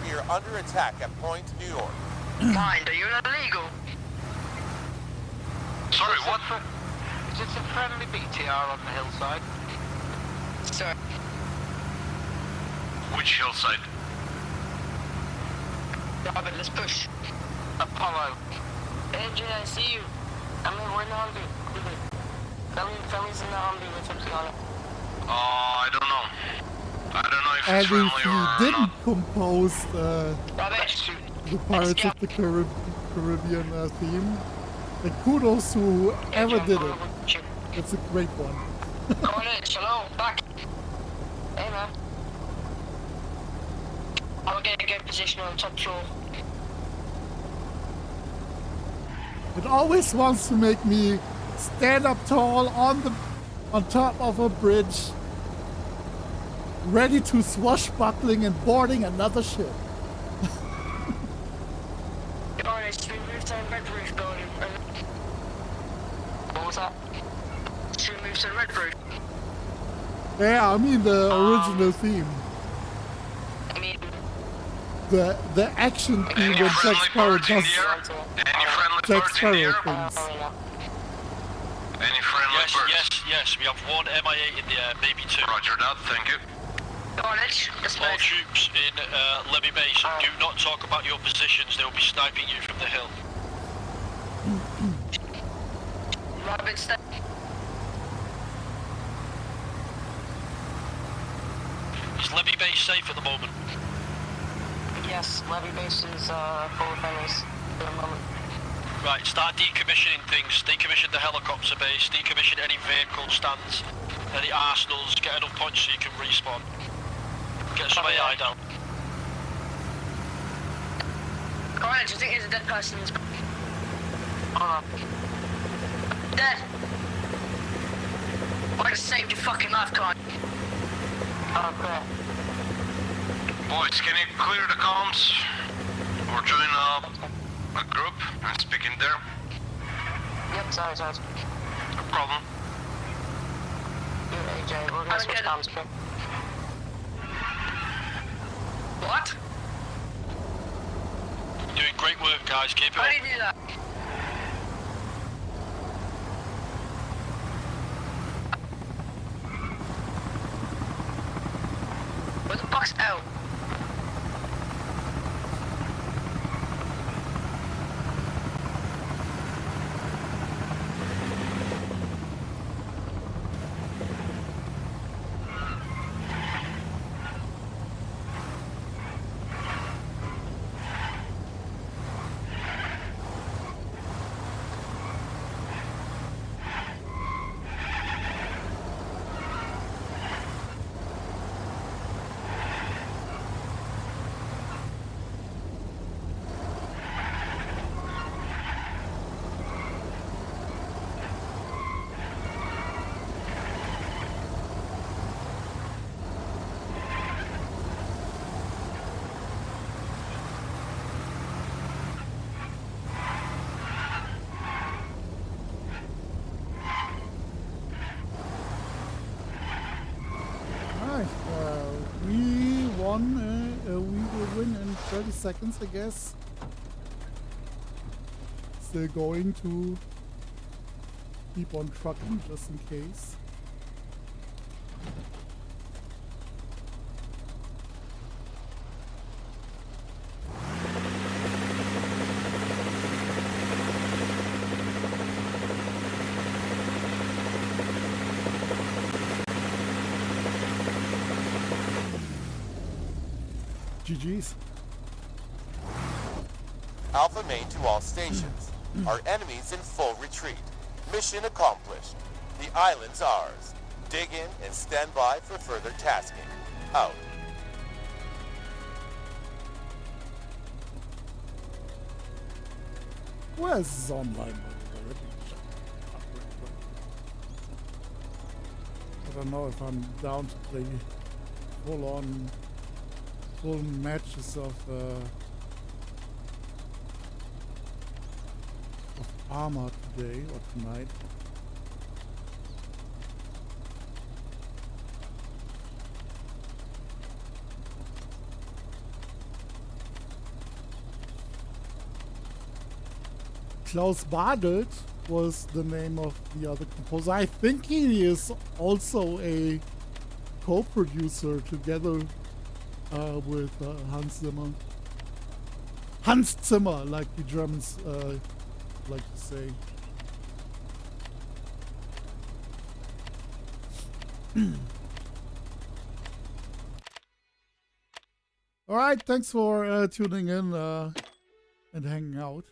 We are under attack at Point New York. Mind, are you illegal? Sorry, what? Is it a friendly BTR on the hillside? Sir. Which hillside? Robert, let's push. Apollo. AJ, I see you. I mean, we're in the Humvee. Family's in the Humvee with something on it. I don't know. I don't know if And it's if friendly you or didn't not. compose the Pirates of the Caribbean theme, then kudos to whoever did it. It's a great one. Come on in, hello, back. Hey, man. I'll get a good position on the top floor. It always wants to make me stand up tall on top of a bridge, ready to swashbuckling and boarding another ship. Alright, should we move to the red roof building? What was that? Should we move to the red roof? Yeah, I mean the original theme. I mean, the action theme when Jack Sparrow does Jack Sparrow things. Any friendly birds? Yes, we have one MI8 in the air, maybe two. Roger that, thank you. All troops in Levy Base, do not talk about your positions, they will be sniping you from the hill. Is Levy Base safe at the moment? yes, Levy Base is full of enemies at the moment. Right, start decommissioning things. Decommission the helicopter base, decommission any vehicle stands, any arsenals, get enough points so you can respawn. Get some AI down. Alright, do you think there's a dead person in this? Dead! I just saved your fucking life, Con. Oh, crap. Boys, can you clear the comms? Or join a group and speak in there? Yep, sorry. No problem. You're AJ, we're gonna switch comms, okay? What? Doing great work, guys. Keep it up. How do you do that? Where the fuck's out? We will win in 30 seconds, I guess. Still going to keep on trucking just in case. GG's. Alpha main to all stations. Our enemies in full retreat. Mission accomplished. The island's ours. Dig in and stand by for further tasking. Out. Where's this online? I don't know if I'm down to play full matches of armor today or tonight. Klaus Badelt was the name of the other composer. I think he is also a co-producer together with Hans Zimmer. Hans Zimmer, like the Germans like to say. All right, thanks for tuning in and hanging out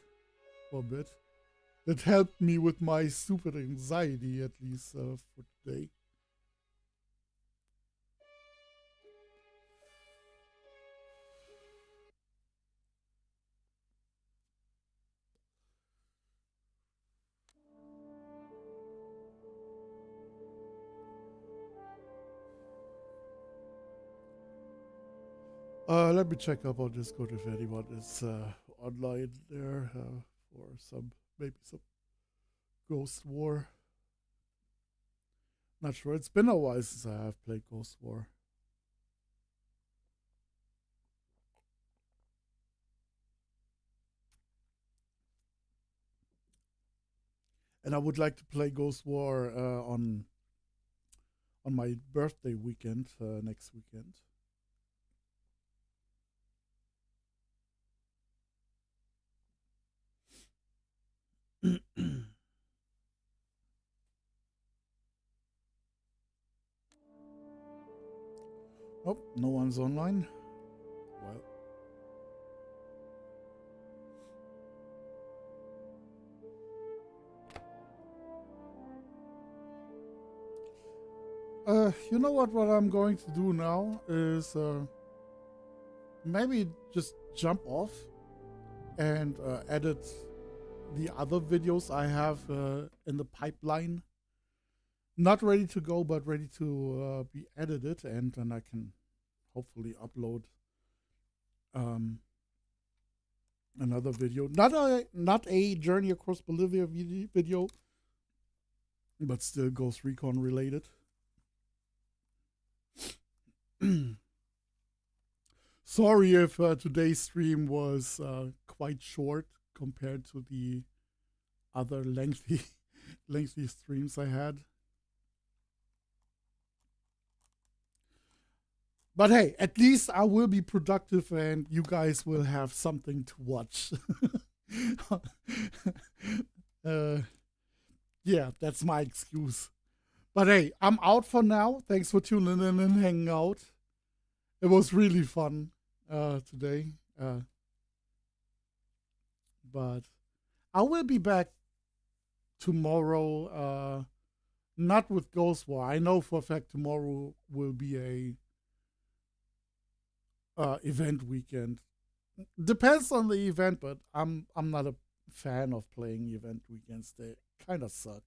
for a bit. That helped me with my stupid anxiety, at least for today. Let me check up on Discord if anyone is online there for maybe some Ghost War. Not sure. It's been a while since I have played Ghost War. And I would like to play Ghost War on my birthday weekend next weekend. Oh, no one's online. Well. You know what I'm going to do now is maybe just jump off and edit the other videos I have in the pipeline. Not ready to go, but ready to be edited, and then I can hopefully upload another video. Not a Journey Across Bolivia video, but still Ghost Recon related. Sorry if today's stream was quite short compared to the other lengthy streams I had. But hey, at least I will be productive and you guys will have something to watch. Yeah, that's my excuse. But hey, I'm out for now. Thanks for tuning in and hanging out. It was really fun today. But I will be back tomorrow. Not with Ghost War. I know for a fact tomorrow will be a event weekend. Depends on the event, but I'm not a fan of playing event weekends. They kind of suck.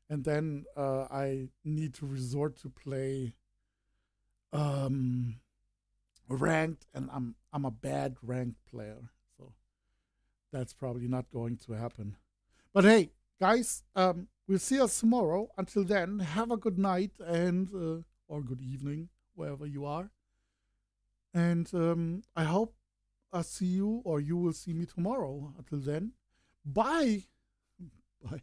And then I need to resort to play ranked, and I'm a bad ranked player, so that's probably not going to happen. But hey, guys, we'll see us tomorrow. Until then, have a good night and or good evening wherever you are. And I hope I see you or you will see me tomorrow. Until then, bye. Bye.